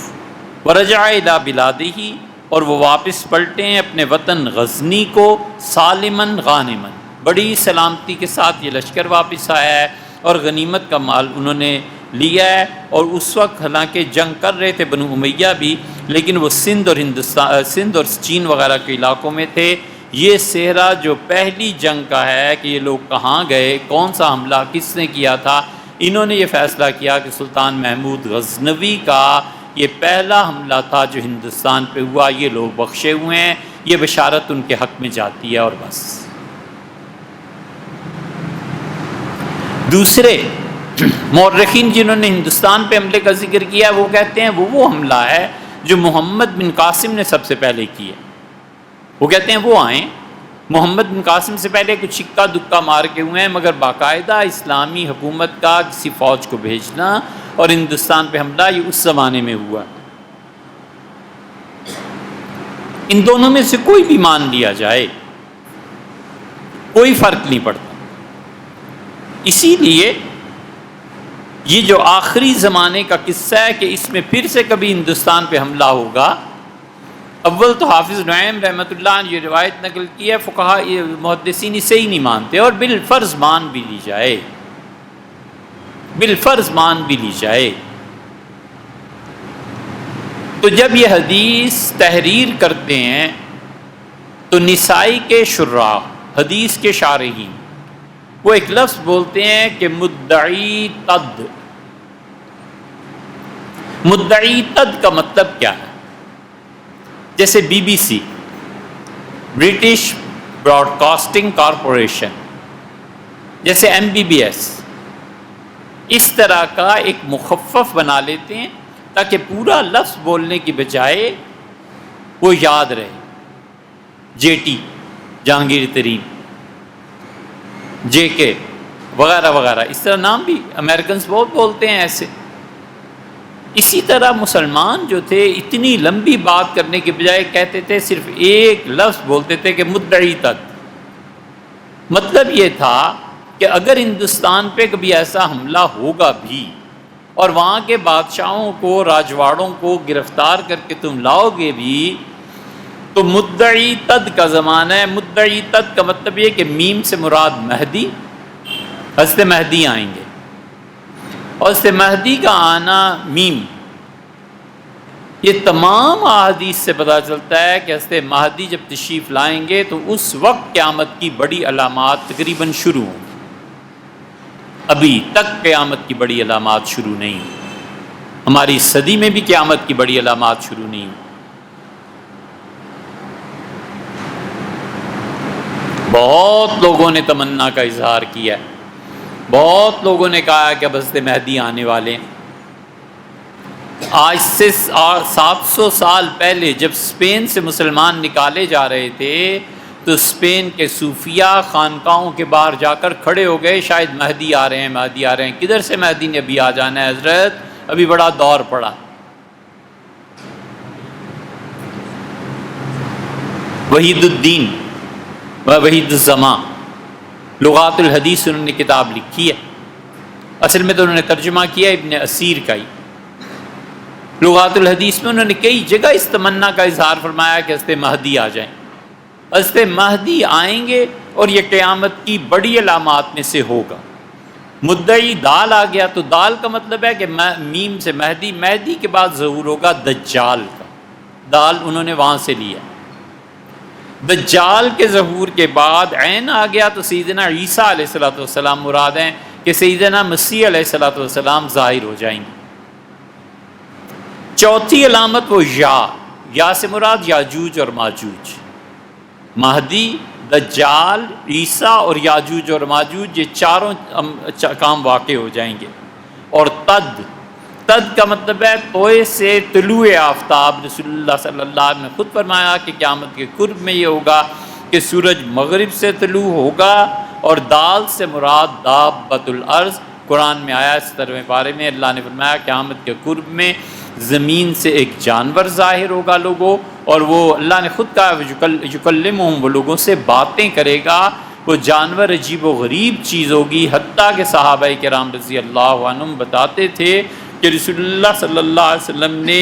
ورجع الی بلادہ، اور وہ واپس پلٹے ہیں اپنے وطن غزنی کو، سالمن غانمن، بڑی سلامتی کے ساتھ یہ لشکر واپس آیا ہے، اور غنیمت کا مال انہوں نے لیا ہے، اور اس وقت حالانکہ جنگ کر رہے تھے بنو امیہ بھی، لیکن وہ سندھ اور چین وغیرہ کے علاقوں میں تھے۔ یہ صحرا جو پہلی جنگ کا ہے کہ یہ لوگ کہاں گئے، کون سا حملہ کس نے کیا تھا، انہوں نے یہ فیصلہ کیا کہ سلطان محمود غزنوی کا یہ پہلا حملہ تھا جو ہندوستان پہ ہوا، یہ لوگ بخشے ہوئے ہیں، یہ بشارت ان کے حق میں جاتی ہے، اور بس۔ دوسرے مورخین جنہوں نے ہندوستان پہ حملے کا ذکر کیا وہ کہتے ہیں وہ حملہ ہے جو محمد بن قاسم نے سب سے پہلے کیا، وہ کہتے ہیں وہ آئیں، محمد بن قاسم سے پہلے کچھ اکا دکا مار کے ہوئے ہیں، مگر باقاعدہ اسلامی حکومت کا کسی فوج کو بھیجنا اور ہندوستان پہ حملہ یہ اس زمانے میں ہوا۔ ان دونوں میں سے کوئی بھی مان لیا جائے کوئی فرق نہیں پڑتا، اسی لیے یہ جو آخری زمانے کا قصہ ہے کہ اس میں پھر سے کبھی ہندوستان پہ حملہ ہوگا، اول تو حافظ نعیم رحمۃ اللہ نے یہ روایت نقل کی ہے، فقہاء محدثین اسے ہی نہیں مانتے، اور بالفرض مان بھی لی جائے، بالفرض مان بھی لی جائے، تو جب یہ حدیث تحریر کرتے ہیں تو نسائی کے شراح، حدیث کے شارحین، وہ ایک لفظ بولتے ہیں کہ مدعی تد۔ مدعی تد کا مطلب کیا ہے؟ جیسے be B C, British Broad casting corporation, جیسے MBBS، اس طرح کا ایک مخفف بنا لیتے ہیں تاکہ پورا لفظ بولنے کی بجائے وہ یاد رہے، JT، جہانگیر ترین، JK وغیرہ وغیرہ، اس طرح نام بھی امریکنز بہت بولتے ہیں ایسے۔ اسی طرح مسلمان جو تھے اتنی لمبی بات کرنے کے بجائے کہتے تھے، صرف ایک لفظ بولتے تھے کہ مدعی تد۔ مطلب یہ تھا کہ اگر ہندوستان پہ کبھی ایسا حملہ ہوگا بھی اور وہاں کے بادشاہوں کو، راجواڑوں کو گرفتار کر کے تم لاؤ گے بھی، تو مدعی تد کا زمانہ ہے۔ مدعی تد کا مطلب یہ کہ میم سے مراد مہدی، حضرت مہدی آئیں گے، اور حضرت مہدی کا آنا میم، یہ تمام احادیث سے پتہ چلتا ہے کہ حضرت مہدی جب تشریف لائیں گے تو اس وقت قیامت کی بڑی علامات تقریباً شروع ہوں گی۔ ابھی تک قیامت کی بڑی علامات شروع نہیں ہوئی، ہماری صدی میں بھی قیامت کی بڑی علامات شروع نہیں ہوئی۔ بہت لوگوں نے تمنا کا اظہار کیا ہے، بہت لوگوں نے کہا کہ اب حضرت مہدی آنے والے ہیں۔ آج سے 700 سال پہلے جب اسپین سے مسلمان نکالے جا رہے تھے تو اسپین کے صوفیہ خانقاہوں کے باہر جا کر کھڑے ہو گئے، شاید مہدی آ رہے ہیں، مہدی آ رہے ہیں۔ کدھر سے مہدی نے ابھی آ جانا ہے حضرت، ابھی بڑا دور پڑا۔ وحید الدین و وحید الزمان، لغات الحدیث انہوں نے کتاب لکھی ہے، اصل میں تو انہوں نے ترجمہ کیا ابن اسیر کا ہی۔ لغات الحدیث میں انہوں نے کئی جگہ اس تمنا کا اظہار فرمایا کہ حضرت مہدی آ جائیں، حضرت مہدی آئیں گے اور یہ قیامت کی بڑی علامات میں سے ہوگا۔ مدعی دال آ گیا تو دال کا مطلب ہے کہ میم سے مہدی، مہدی کے بعد ظہور ہوگا دجال کا، دال انہوں نے وہاں سے لیا۔ دجال کے ظہور کے بعد عین آ گیا تو سیدنا عیسیٰ علیہ السلام مراد ہیں کہ سیدنا مسیح علیہ السلام ظاہر ہو جائیں گے۔ چوتھی علامت وہ یا سے مراد یاجوج اور ماجوج، مہدی، دجال، عیسیٰ اور یاجوج اور ماجوج، یہ چاروں کام واقع ہو جائیں گے۔ اور تد کا مطلب ہے توئے سے طلوع آفتاب۔ رسول اللہ صلی اللہ علیہ وسلم نے خود فرمایا کہ قیامت کے قرب میں یہ ہوگا کہ سورج مغرب سے طلوع ہوگا، اور دال سے مراد دابۃ الارض۔ قرآن میں آیا 17ویں پارے میں اللہ نے فرمایا قیامت کے قرب میں زمین سے ایک جانور ظاہر ہوگا لوگوں، اور وہ اللہ نے خود کہا یکلمہم، وہ لوگوں سے باتیں کرے گا۔ وہ جانور عجیب و غریب چیز ہوگی، حتیٰ کہ صحابہ کرام رضی اللہ عنہم بتاتے تھے کہ رسول اللہ صلی اللہ علیہ وسلم نے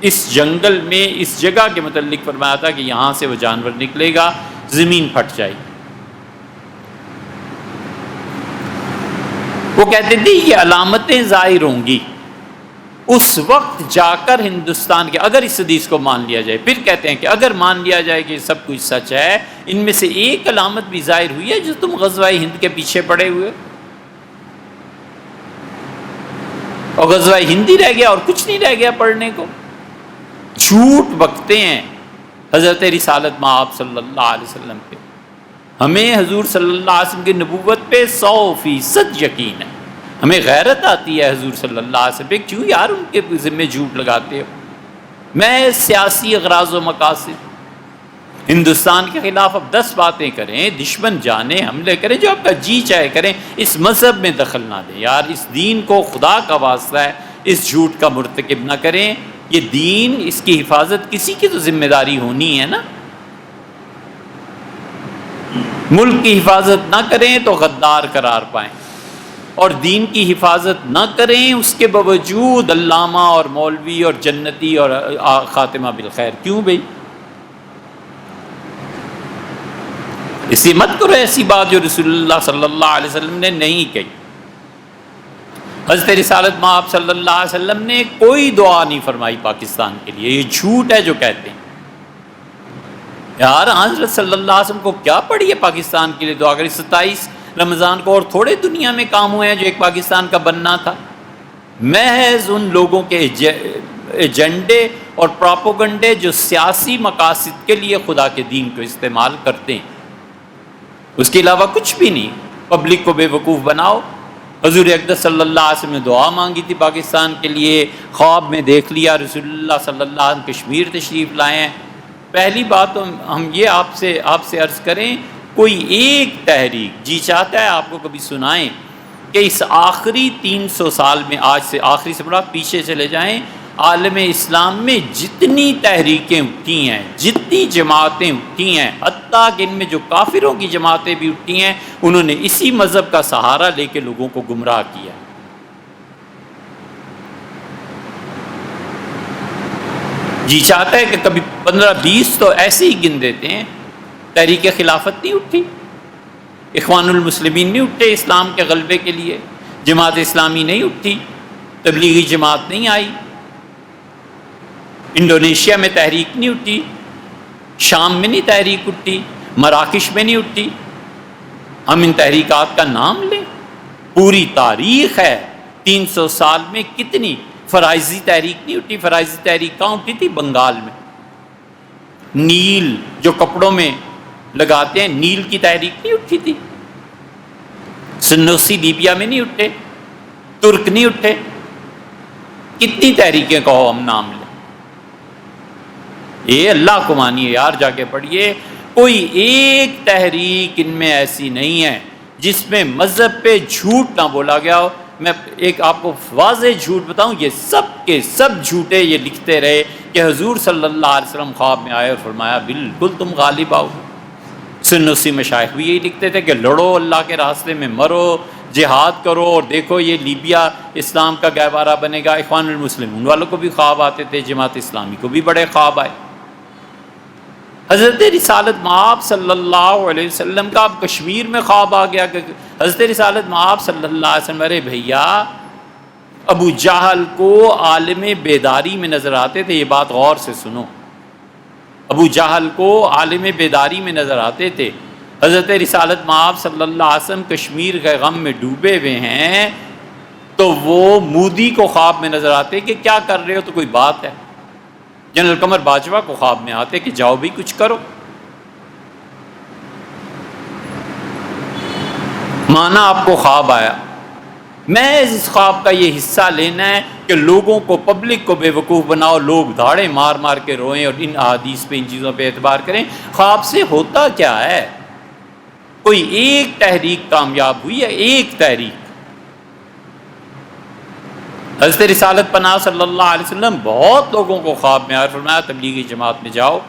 اس جنگل میں اس جگہ کے متعلق فرمایا تھا کہ یہاں سے وہ جانور نکلے گا، زمین پھٹ جائے گی۔ وہ کہتے تھے یہ علامتیں ظاہر ہوں گی، اس وقت جا کر ہندوستان کے، اگر اس حدیث کو مان لیا جائے، پھر کہتے ہیں کہ اگر مان لیا جائے کہ سب کچھ سچ ہے، ان میں سے ایک علامت بھی ظاہر ہوئی ہے جو تم غزوہ ہند کے پیچھے پڑے ہوئے، اور غزوہ ہند ہی رہ گیا اور کچھ نہیں رہ گیا پڑھنے کو۔ جھوٹ بکتے ہیں حضرت رسالت مآب صلی اللہ علیہ وسلم پہ۔ ہمیں حضور صلی اللہ علیہ وسلم کی نبوت پہ 100% یقین ہے، ہمیں غیرت آتی ہے حضور صلی اللہ علیہ وسلم پہ، کیوں یار ان کے ذمہ جھوٹ لگاتے ہو؟ میں سیاسی اغراض و مقاصد، ہندوستان کے خلاف اب 10 باتیں کریں، دشمن جانے، حملے کریں، جو آپ کا جی چاہے کریں، اس مذہب میں دخل نہ دیں یار، اس دین کو خدا کا واسطہ ہے اس جھوٹ کا مرتکب نہ کریں۔ یہ دین، اس کی حفاظت کسی کی تو ذمہ داری ہونی ہے نا۔ ملک کی حفاظت نہ کریں تو غدار قرار پائیں، اور دین کی حفاظت نہ کریں اس کے باوجود علامہ اور مولوی اور جنتی اور خاتمہ بالخیر، کیوں بھئی؟ اسی مت کرو ایسی بات جو رسول اللہ صلی اللہ علیہ وسلم نے نہیں کہی۔ حضرت رسالت مآب صلی اللہ علیہ وسلم نے کوئی دعا نہیں فرمائی پاکستان کے لیے، یہ جھوٹ ہے جو کہتے ہیں۔ یار حضرت صلی اللہ علیہ وسلم کو کیا پڑی ہے پاکستان کے لیے دعا کری؟ 27 رمضان کو اور تھوڑے دنیا میں کام ہوئے ہیں جو ایک پاکستان کا بننا تھا۔ محض ان لوگوں کے ایجنڈے اور پراپوگنڈے جو سیاسی مقاصد کے لیے خدا کے دین کو استعمال کرتے ہیں، اس کے علاوہ کچھ بھی نہیں۔ پبلک کو بے وقوف بناؤ۔ حضور اقدس صلی اللہ علیہ وسلم نے دعا مانگی تھی پاکستان کے لیے، خواب میں دیکھ لیا رسول اللہ صلی اللہ علیہ وسلم کشمیر تشریف لائے ہیں۔ پہلی بات تو ہم یہ آپ سے عرض کریں، کوئی ایک تحریک جی چاہتا ہے آپ کو کبھی سنائیں کہ اس آخری 300 سال میں، آج سے آخری سے بڑا پیچھے چلے جائیں، عالم اسلام میں جتنی تحریکیں اٹھی ہیں، جتنی جماعتیں اٹھی ہیں، حتیٰ کہ ان میں جو کافروں کی جماعتیں بھی اٹھی ہیں، انہوں نے اسی مذہب کا سہارا لے کے لوگوں کو گمراہ کیا۔ جی چاہتا ہے کہ کبھی 15-20 تو ایسے ہی گن دیتے ہیں۔ تحریک خلافت نہیں اٹھی، اخوان المسلمین نہیں اٹھے اسلام کے غلبے کے لیے، جماعت اسلامی نہیں اٹھی، تبلیغی جماعت نہیں آئی، انڈونیشیا میں تحریک نہیں اٹھی، شام میں نہیں تحریک اٹھی، مراکش میں نہیں اٹھی۔ ہم ان تحریکات کا نام لیں، پوری تاریخ ہے 300 سال میں کتنی۔ فرائضی تحریک نہیں اٹھی، فرائضی تحریک کہاں اٹھی تھی؟ بنگال میں۔ نیل جو کپڑوں میں لگاتے ہیں، نیل کی تحریک نہیں اٹھی تھی؟ سنوسی لیبیا میں نہیں اٹھے؟ ترک نہیں اٹھے؟ کتنی تحریکیں کہو ہم نام لیں۔ یہ اللہ کو مانیے یار، جا کے پڑھیے، کوئی ایک تحریک ان میں ایسی نہیں ہے جس میں مذہب پہ جھوٹ نہ بولا گیا ہو۔ میں ایک آپ کو واضح جھوٹ بتاؤں، یہ سب کے سب جھوٹے یہ لکھتے رہے کہ حضور صلی اللہ علیہ وسلم خواب میں آئے اور فرمایا بالکل تم غالب آؤ، سنوسی مشائخ بھی یہی لکھتے تھے کہ لڑو اللہ کے راستے میں، مرو، جہاد کرو، اور دیکھو یہ لیبیا اسلام کا گہوارہ بنے گا۔ اخوان المسلمون والوں کو بھی خواب آتے تھے، جماعت اسلامی کو بھی بڑے خواب آئے۔ حضرت رسالت مآب صلی اللہ علیہ وسلم کا اب کشمیر میں خواب آ گیا کہ حضرت رسالت مآب صلی اللہ علیہ وسلم، ارے بھیا ابو جہل کو عالم بیداری میں نظر آتے تھے، یہ بات غور سے سنو، ابو جہل کو عالم بیداری میں نظر آتے تھے، حضرت رسالت مآب صلی اللہ علیہ وسلم کشمیر کے غم میں ڈوبے ہوئے ہیں، تو وہ مودی کو خواب میں نظر آتے کہ کیا کر رہے ہو، تو کوئی بات ہے؟ جنرل قمر باجوہ کو خواب میں آتے کہ جاؤ بھی کچھ کرو۔ مانا آپ کو خواب آیا، میں اس خواب کا یہ حصہ لینا ہے کہ لوگوں کو، پبلک کو بے وقوف بناؤ، لوگ دھاڑے مار مار کے روئیں اور ان احادیث پہ، ان چیزوں پہ اعتبار کریں۔ خواب سے ہوتا کیا ہے؟ کوئی ایک تحریک کامیاب ہوئی ہے، ایک تحریک۔ حضرت رسالت پناہ صلی اللہ علیہ وسلم بہت لوگوں کو خواب میں آیا، فرمایا تبلیغی جماعت میں جاؤ۔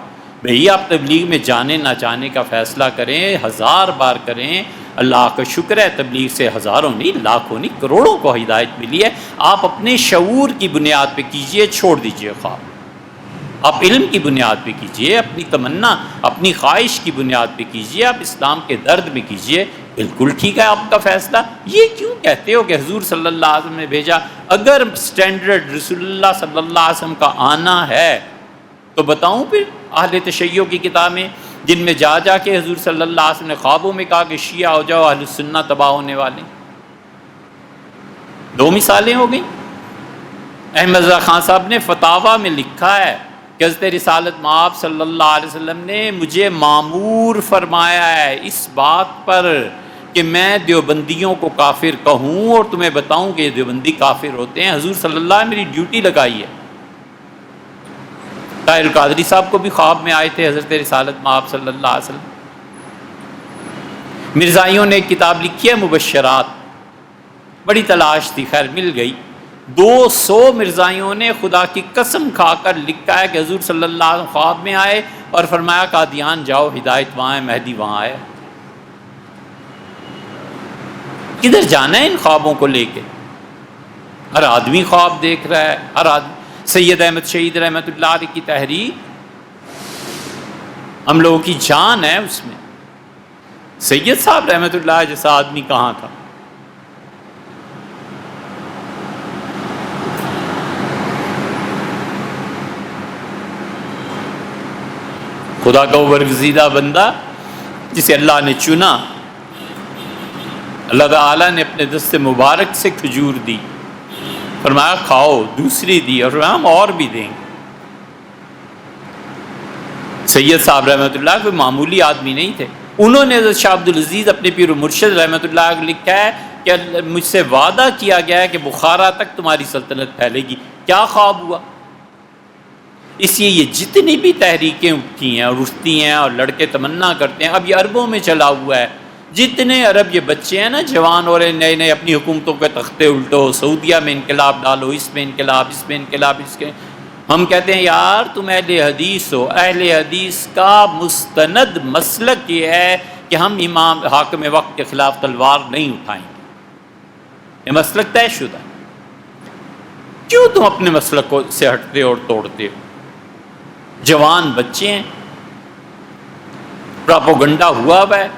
بھئی آپ تبلیغ میں جانے نہ جانے کا فیصلہ کریں، 1000 بار کریں، اللہ کا شکر ہے تبلیغ سے ہزاروں نہیں، لاکھوں نہیں، کروڑوں کو ہدایت ملی ہے۔ آپ اپنے شعور کی بنیاد پہ کیجئے، چھوڑ دیجئے خواب۔ آپ علم کی بنیاد پہ کیجئے، اپنی تمنا، اپنی خواہش کی بنیاد پہ کیجئے، آپ اسلام کے درد میں کیجئے، بالکل ٹھیک ہے آپ کا فیصلہ۔ یہ کیوں کہتے ہو کہ حضور صلی اللہ علیہ وسلم نے بھیجا؟ اگر سٹینڈرڈ رسول اللہ صلی اللہ علیہ وسلم کا آنا ہے تو بتاؤں پھر اہل تشیع کی کتابیں جن میں جا جا کے حضور صلی اللہ علیہ وسلم نے خوابوں میں کہا کہ شیعہ ہو جاؤ، اہل السنہ تباہ ہونے والے۔ 2 مثالیں ہو گئیں۔ احمد رضا خان صاحب نے فتاویٰ میں لکھا ہے کہ حضرت رسالت مآب صلی اللہ علیہ وسلم نے مجھے مامور فرمایا ہے اس بات پر کہ میں دیوبندیوں کو کافر کہوں اور تمہیں بتاؤں کہ یہ دیوبندی کافر ہوتے ہیں۔ حضور صلی اللہ علیہ وسلم نے میری ڈیوٹی لگائی ہے۔ طاہر القادری صاحب کو بھی خواب میں آئے تھے حضرت رسالت مآب صلی اللہ علیہ وسلم۔ مرزائیوں نے ایک کتاب لکھی ہے مبشرات، بڑی تلاش تھی، خیر مل گئی۔ 200 مرزائیوں نے خدا کی قسم کھا کر لکھا ہے کہ حضور صلی اللہ علیہ وسلم خواب میں آئے اور فرمایا قادیان جاؤ، ہدایت وہاں ہے، مہدی وہاں ہے۔ کدھر جانا ہے ان خوابوں کو لے کے؟ ہر آدمی خواب دیکھ رہا ہے، ہر آدمی۔ سید احمد شہید رحمۃ اللہ علیہ کی تحریک ہم لوگوں کی جان ہے اس میں۔ سید صاحب رحمۃ اللہ جیسا آدمی کہاں تھا؟ خدا کا وہ برگزیدہ بندہ جسے اللہ نے چنا، اللہ تعالیٰ نے اپنے دست مبارک سے کھجور دی، فرمایا کھاؤ، دوسری دی اور فرمایا ہم اور بھی دیں گے۔ سید صاحب رحمۃ اللہ کوئی معمولی آدمی نہیں تھے۔ انہوں نے حضرت شاہ عبد العزیز اپنے پیر و مرشد رحمۃ اللہ کو لکھا ہے کہ مجھ سے وعدہ کیا گیا ہے کہ بخارا تک تمہاری سلطنت پھیلے گی۔ کیا خواب ہوا؟ اس لیے یہ جتنی بھی تحریکیں اٹھتی ہیں اور اٹھتی ہیں اور لڑکے تمنا کرتے ہیں، اب یہ عربوں میں چلا ہوا ہے۔ جتنے عرب یہ بچے ہیں نا جوان ہو رہے نئے نئے، اپنی حکومتوں کے تختے الٹو، سعودیہ میں انقلاب ڈالو، اس میں انقلاب، اس میں انقلاب، اس کے ہم کہتے ہیں یار تم اہل حدیث ہو۔ اہل حدیث کا مستند مسلک یہ ہے کہ ہم امام حاکم وقت کے خلاف تلوار نہیں اٹھائیں گے، یہ مسلک طے شدہ ہے۔ کیوں تم اپنے مسلک کو سے ہٹتے اور توڑتے ہو؟ جوان بچے ہیں، پراپوگنڈا ہوا ہے،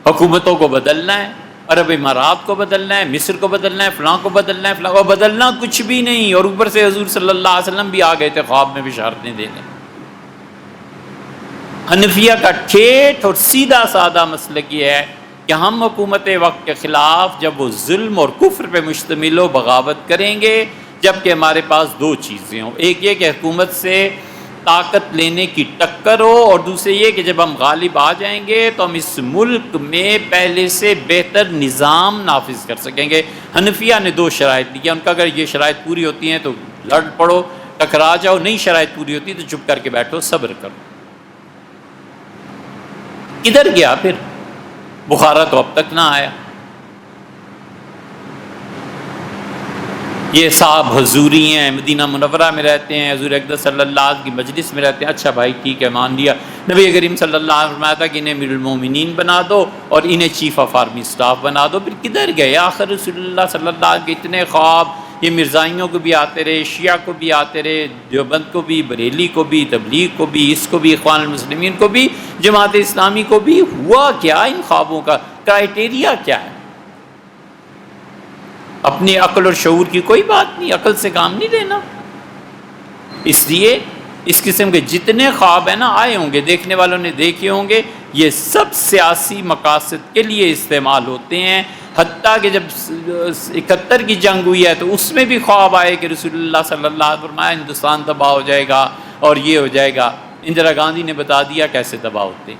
حکومتوں کو بدلنا ہے، عرب امارات کو بدلنا ہے، مصر کو بدلنا ہے، فلاں کو بدلنا ہے، فلاں کو بدلنا کچھ بھی نہیں، اور اوپر سے حضور صلی اللہ علیہ وسلم بھی آ گئے تھے خواب میں بشارتیں دینے۔ حنفیہ کا ٹھیٹھ اور سیدھا سادہ مسلک یہ ہے کہ ہم حکومت وقت کے خلاف جب وہ ظلم اور کفر پہ مشتمل ہو بغاوت کریں گے، جبکہ ہمارے پاس 2 چیزیں ہوں، ایک یہ کہ حکومت سے طاقت لینے کی ٹکر ہو، اور دوسرے یہ کہ جب ہم غالب آ جائیں گے تو ہم اس ملک میں پہلے سے بہتر نظام نافذ کر سکیں گے۔ حنفیہ نے 2 شرائط دی ہیں، ان کا اگر یہ شرائط پوری ہوتی ہیں تو لڑ پڑو، ٹکرا جاؤ، نہیں شرائط پوری ہوتی تو چپ کر کے بیٹھو، صبر کرو۔ کدھر گیا پھر؟ بخارا تو اب تک نہ آیا۔ یہ صاحب حضوری ہیں، مدینہ منورہ میں رہتے ہیں، حضور اقدس صلی اللہ علیہ وسلم کی مجلس میں رہتے ہیں. اچھا بھائی ٹھیک ہے مان لیا. نبی کریم صلی اللہ علیہ وسلم فرمایا تھا کہ انہیں امیر المومنین بنا دو اور انہیں چیف آف آرمی اسٹاف بنا دو. پھر کدھر گئے آخر رسول اللہ صلی اللہ علیہ وسلم کے اتنے خواب؟ یہ مرزائیوں کو بھی آتے رہے، شیعہ کو بھی آتے رہے، دیوبند کو بھی، بریلی کو بھی، تبلیغ کو بھی، اس کو بھی، اخوان المسلمین کو بھی، جماعت اسلامی کو بھی. ہوا کیا ان خوابوں کا؟ کرائٹیریا کیا ہے؟ اپنی عقل اور شعور کی کوئی بات نہیں، عقل سے کام نہیں لینا. اس لیے اس قسم کے جتنے خواب ہیں نا آئے ہوں گے، دیکھنے والوں نے دیکھے ہوں گے، یہ سب سیاسی مقاصد کے لیے استعمال ہوتے ہیں. حتیٰ کہ جب 71 کی جنگ ہوئی ہے تو اس میں بھی خواب آئے کہ رسول اللہ صلی اللہ علیہ وسلم فرمایا ہندوستان تباہ ہو جائے گا اور یہ ہو جائے گا. اندرا گاندھی نے بتا دیا کیسے تباہ ہوتے.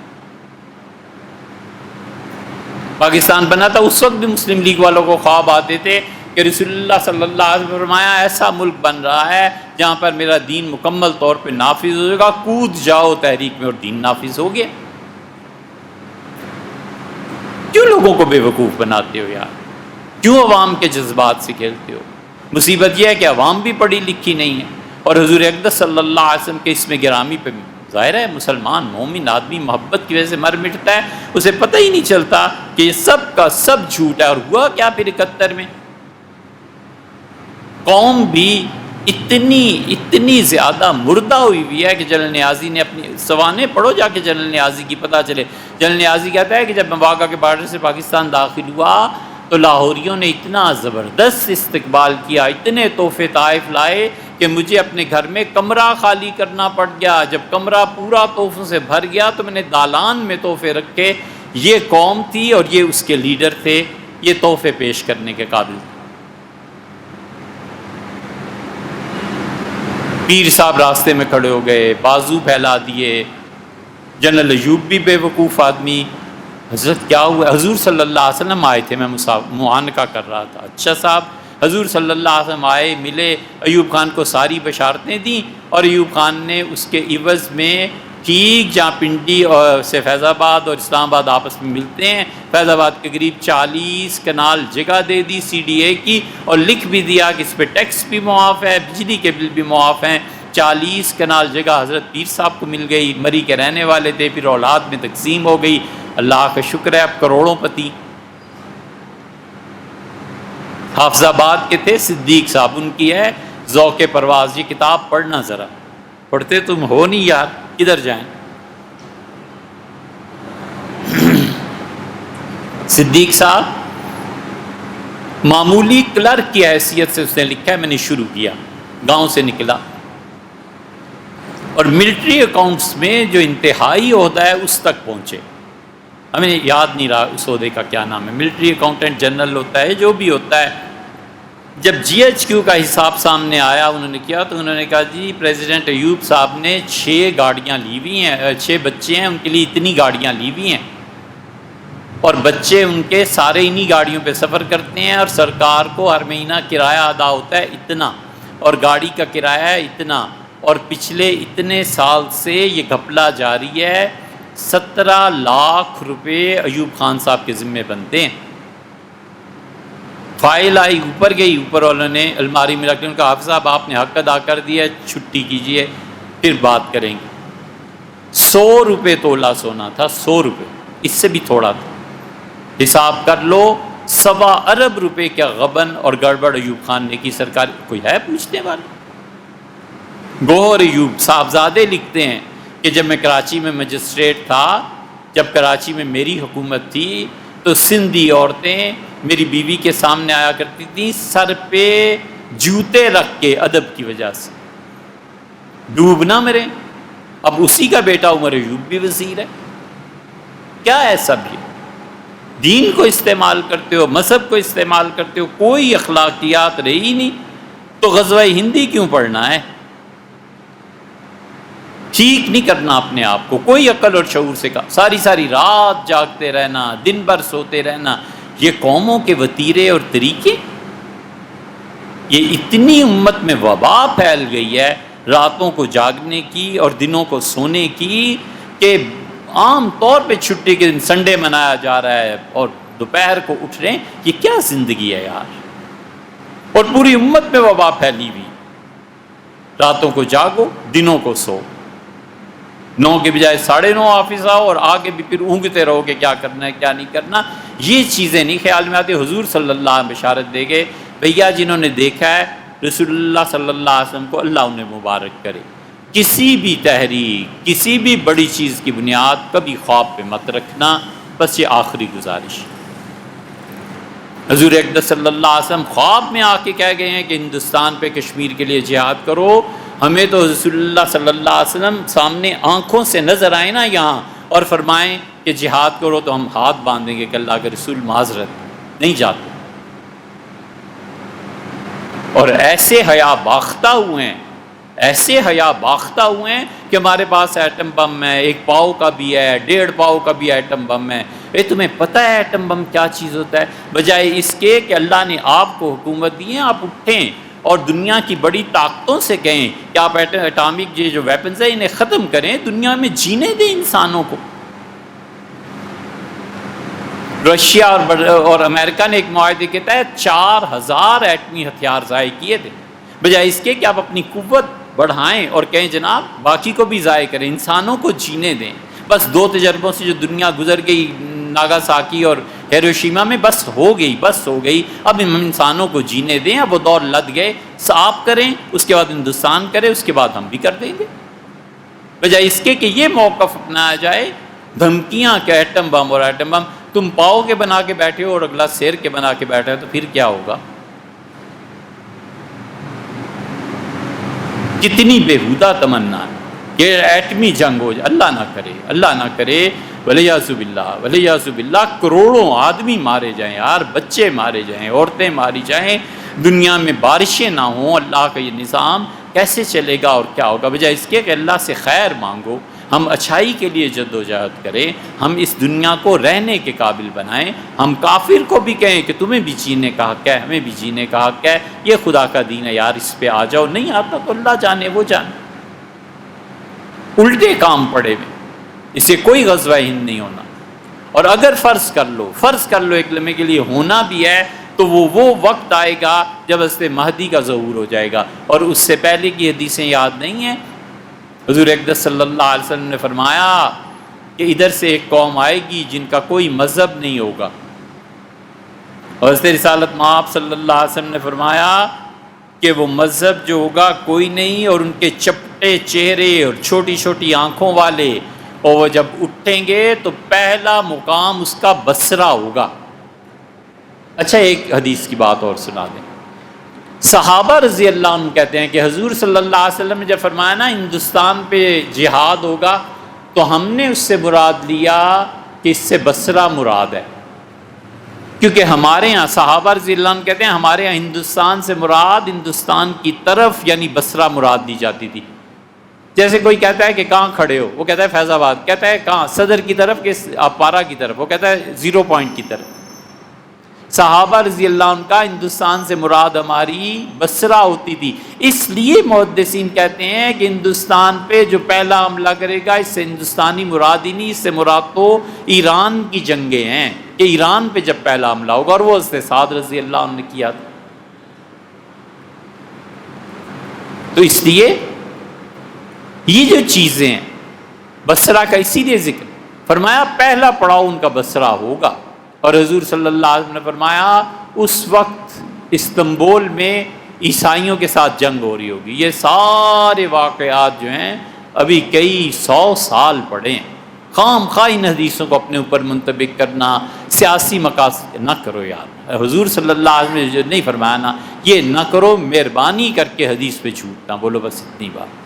پاکستان بنا تھا اس وقت بھی مسلم لیگ والوں کو خواب آتے تھے کہ رسول اللہ صلی اللہ علیہ وسلم فرمایا ایسا ملک بن رہا ہے جہاں پر میرا دین مکمل طور پہ نافذ ہو جائے گا، کود جاؤ تحریک میں، اور دین نافذ ہو گیا. کیوں لوگوں کو بے وقوف بناتے ہو یار؟ کیوں عوام کے جذبات سے کھیلتے ہو؟ مصیبت یہ ہے کہ عوام بھی پڑھی لکھی نہیں ہے. اور حضور اقدس صلی اللہ علیہ وسلم کے اسم گرامی پہ ظاہر ہے مسلمان مومن آدمی محبت کی وجہ سے مر مٹتا ہے، اسے پتہ ہی نہیں چلتا کہ یہ سب کا سب جھوٹ ہے. اور ہوا کیا پھر 71 میں؟ قوم بھی اتنی زیادہ مردہ ہوئی ہے کہ جنرل نیازی نے اپنی سوانح پڑھو جا کے جنرل نیازی کی، پتہ چلے. جنرل نیازی کہتا ہے کہ جب میں واگا کے بارڈر سے پاکستان داخل ہوا تو لاہوریوں نے اتنا زبردست استقبال کیا، اتنے تحفے طائف لائے کہ مجھے اپنے گھر میں کمرہ خالی کرنا پڑ گیا. جب کمرہ پورا تحفوں سے بھر گیا تو میں نے دالان میں تحفے رکھے. یہ قوم تھی اور یہ اس کے لیڈر تھے، یہ تحفے پیش کرنے کے قابل تھے. پیر صاحب راستے میں کھڑے ہو گئے، بازو پھیلا دیے. جنرل ایوب بھی بے وقوف آدمی. حضرت کیا ہوا؟ حضور صلی اللہ علیہ وسلم آئے تھے، میں معانقہ کر رہا تھا. اچھا صاحب، حضور صلی اللہ علیہ وسلم آئے، ملے، ایوب خان کو ساری بشارتیں دیں، اور ایوب خان نے اس کے عوض میں ٹھیک جہاں پنڈی سے فیض آباد اور اسلام آباد آپس میں ملتے ہیں، فیض آباد کے قریب 40 کنال جگہ دے دی CDA کی، اور لکھ بھی دیا کہ اس پہ ٹیکس بھی معاف ہے، بجلی کے بل بھی معاف ہیں. 40 کنال جگہ حضرت پیر صاحب کو مل گئی. مری کے رہنے والے تھے، پھر اولاد میں تقسیم ہو گئی. اللہ کا شکر ہے اب کروڑوں پتی. حافظ آباد کے تھے صدیق صاحب، ان کی ہے ذوق پرواز. یہ کتاب پڑھنا ذرا، پڑھتے تم ہو نہیں یار، کدھر جائیں. صدیق صاحب معمولی کلرک کی حیثیت سے اس نے لکھا ہے، میں نے شروع کیا، گاؤں سے نکلا، اور ملٹری اکاؤنٹس میں جو انتہائی عہدہ ہے اس تک پہنچے. ہمیں یاد نہیں رہا اس عہدے کا کیا نام ہے، ملٹری اکاؤنٹنٹ جنرل ہوتا ہے، جو بھی ہوتا ہے. جب GHQ کا حساب سامنے آیا انہوں نے کیا تو انہوں نے کہا جی پریزیڈنٹ ایوب صاحب نے 6 گاڑیاں لی ہوئی ہیں، 6 بچے ہیں، ان کے لیے اتنی گاڑیاں لی ہوئی ہیں، اور بچے ان کے سارے انہی گاڑیوں پہ سفر کرتے ہیں، اور سرکار کو ہر مہینہ کرایہ ادا ہوتا ہے اتنا، اور گاڑی کا کرایہ ہے اتنا، اور پچھلے اتنے سال سے یہ گھپلا جاری ہے. 17 لاکھ روپے ایوب خان صاحب کے ذمے بنتے ہیں. فائل آئی، اوپر گئی، اوپر والوں نے الماری میں رکھ کے ان کا حافظ صاحب آپ نے حق ادا کر دیا، چھٹی کیجئے پھر بات کریں گے. 100 روپے تولہ سونا تھا، 100 روپے، اس سے بھی تھوڑا تھا. حساب کر لو 1.25 ارب روپے کا غبن اور گڑبڑ ایوب خان نے کی. سرکار کوئی ہے پوچھنے والا؟ گوہر ایوب صاحبزادے لکھتے ہیں کہ جب میں کراچی میں مجسٹریٹ تھا، جب کراچی میں میری حکومت تھی تو سندھی عورتیں میری بیوی کے سامنے آیا کرتی تھیں سر پہ جوتے رکھ کے، ادب کی وجہ سے ڈوب نہ مرے. اب اسی کا بیٹا عمر ایوب بھی وزیر ہے. کیا ہے سب یہ؟ دین کو استعمال کرتے ہو، مذہب کو استعمال کرتے ہو، کوئی اخلاقیات رہی نہیں. تو غزوہ ہندی کیوں پڑھنا ہے؟ ٹھیک نہیں کرنا اپنے آپ کو، کوئی عقل اور شعور سے کا ساری رات جاگتے رہنا، دن بھر سوتے رہنا، یہ قوموں کے وتیرے اور طریقے. یہ اتنی امت میں وبا پھیل گئی ہے راتوں کو جاگنے کی اور دنوں کو سونے کی، کہ عام طور پہ چھٹی کے دن سنڈے منایا جا رہا ہے اور دوپہر کو اٹھ رہے ہیں. یہ کیا زندگی ہے یار؟ اور پوری امت میں وبا پھیلی ہوئی. راتوں کو جاگو، دنوں کو سو، 9 کے بجائے 9:30 آفس آؤ، اور آگے بھی پھر اونگتے رہو کہ کیا کرنا ہے کیا نہیں کرنا. یہ چیزیں نہیں خیال میں آتی. حضور صلی اللہ علیہ وسلم بشارت دے گئے، بھیا جنہوں نے دیکھا ہے رسول اللہ صلی اللہ علیہ وسلم کو، اللہ انہیں مبارک کرے. کسی بھی تحریک، کسی بھی بڑی چیز کی بنیاد کبھی خواب پہ مت رکھنا. بس یہ آخری گزارش. حضور اقدس صلی اللہ علیہ وسلم خواب میں آ کے کہہ گئے ہیں کہ ہندوستان پہ کشمیر کے لیے جہاد کرو. ہمیں تو رسول اللہ صلی اللہ علیہ وسلم سامنے آنکھوں سے نظر آئے نا یہاں، اور فرمائیں کہ جہاد کرو، تو ہم ہاتھ باندھیں گے کہ اللہ کے رسول معذرت نہیں جاتے. اور ایسے حیا باختہ ہوئے ہیں، ایسے حیا باختہ ہوئے ہیں کہ ہمارے پاس ایٹم بم ہے، 1 پاؤ کا بھی ہے، 1.5 پاؤ کا بھی ایٹم بم ہے. تمہیں پتہ ہے ایٹم بم کیا چیز ہوتا ہے؟ بجائے اس کے کہ اللہ نے آپ کو حکومت دی ہے، آپ اٹھیں اور دنیا کی بڑی طاقتوں سے کہیں کہ آپ ایٹامک جو ویپنز ہیں انہیں ختم کریں، دنیا میں جینے دیں انسانوں کو. رشیا اور امریکہ نے ایک معاہدے کے تحت 4000 ایٹمی ہتھیار ضائع کیے تھے. بجائے اس کے کہ آپ اپنی قوت بڑھائیں اور کہیں جناب باقی کو بھی ضائع کریں، انسانوں کو جینے دیں. بس 2 تجربوں سے جو دنیا گزر گئی، ناگاساکی اور ہیروشیما میں، بس ہو گئی. اب ہم انسانوں کو جینے دیں. اب وہ دور لد گئے. آپ کریں، اس کے بعد ہندوستان کرے، اس کے بعد ہم بھی کر دیں گے. بجائے اس کے کہ یہ موقف اپنایا جائے دھمکیاں کہ ایٹم بم اور ایٹم بم. تم پاؤ کے بنا کے بیٹھے ہو اور اگلا شیر کے بنا کے بیٹھے ہو، تو پھر کیا ہوگا؟ کتنی بےہودہ تمنا ہے کہ ایٹمی جنگ ہو جائے. اللہ نہ کرے، اللہ نہ کرے. ولیعذ باللہ کروڑوں آدمی مارے جائیں یار، بچے مارے جائیں، عورتیں ماری جائیں، دنیا میں بارشیں نہ ہوں. اللہ کا یہ نظام کیسے چلے گا اور کیا ہوگا؟ بجائے اس کے کہ اللہ سے خیر مانگو، ہم اچھائی کے لیے جدوجہد کریں، ہم اس دنیا کو رہنے کے قابل بنائیں. ہم کافر کو بھی کہیں کہ تمہیں بھی جینے کا حق ہے، ہمیں بھی جینے کا حق ہے، یہ خدا کا دین ہے یار، اس پہ آ جاؤ. نہیں آتا تو اللہ جانے وہ جانے. الٹے کام پڑے ہوئے، اس سے کوئی غزوہ ہند نہیں ہونا. اور اگر فرض کر لو ایک لمحے کے لیے ہونا بھی ہے، تو وہ وقت آئے گا جب حضرت مہدی کا ظہور ہو جائے گا. اور اس سے پہلے کی حدیثیں یاد نہیں ہیں؟ حضور اقدس صلی اللہ علیہ وسلم نے فرمایا کہ ادھر سے ایک قوم آئے گی جن کا کوئی مذہب نہیں ہوگا. اور حضرت رسالت مآب صلی اللہ علیہ وسلم نے فرمایا کہ وہ مذہب جو ہوگا کوئی نہیں، اور ان کے چپٹے چہرے اور چھوٹی چھوٹی آنکھوں والے، اور وہ جب اٹھیں گے تو پہلا مقام اس کا بصرہ ہوگا. اچھا ایک حدیث کی بات اور سنا دیں. صحابہ رضی اللہ عنہ کہتے ہیں کہ حضور صلی اللہ علیہ وسلم نے جب فرمایا نا ہندوستان پہ جہاد ہوگا، تو ہم نے اس سے مراد لیا کہ اس سے بصرہ مراد ہے. کیونکہ ہمارے ہاں صحابہ رضی اللہ عنہ کہتے ہیں ہمارے ہاں ہندوستان سے مراد ہندوستان کی طرف یعنی بصرہ مراد دی جاتی تھی. جیسے کوئی کہتا ہے کہ کہاں کھڑے ہو، وہ کہتا ہے فیض آباد. کہتا ہے کہاں؟ صدر کی طرف کہ پارا کی طرف؟ وہ کہتا ہے 0 پوائنٹ کی طرف. صحابہ رضی اللہ عنہ کا ہندوستان سے مراد ہماری بصرہ ہوتی تھی. اس لیے محدثین کہتے ہیں کہ ہندوستان پہ جو پہلا حملہ کرے گا اس سے ہندوستانی مراد ہی نہیں، اس سے مراد تو ایران کی جنگیں ہیں کہ ایران پہ جب پہلا حملہ ہوگا، اور وہ حضرت سعد رضی اللہ عنہ نے کیا تھا. تو اس لیے یہ جو چیزیں ہیں بصرہ کا اسی لیے ذکر فرمایا پہلا پڑاؤ ان کا بصرہ ہوگا. اور حضور صلی اللہ علیہ وسلم نے فرمایا اس وقت استنبول میں عیسائیوں کے ساتھ جنگ ہو رہی ہوگی. یہ سارے واقعات جو ہیں ابھی کئی 100 سال پڑے ہیں. خام خواہ ان حدیثوں کو اپنے اوپر منطبق کرنا، سیاسی مقاصد نہ کرو یار. حضور صلی اللہ علیہ وسلم نے جو نہیں فرمایا نا، یہ نہ کرو، مہربانی کر کے حدیث پہ جھوٹ نہ بولو. بس اتنی بات.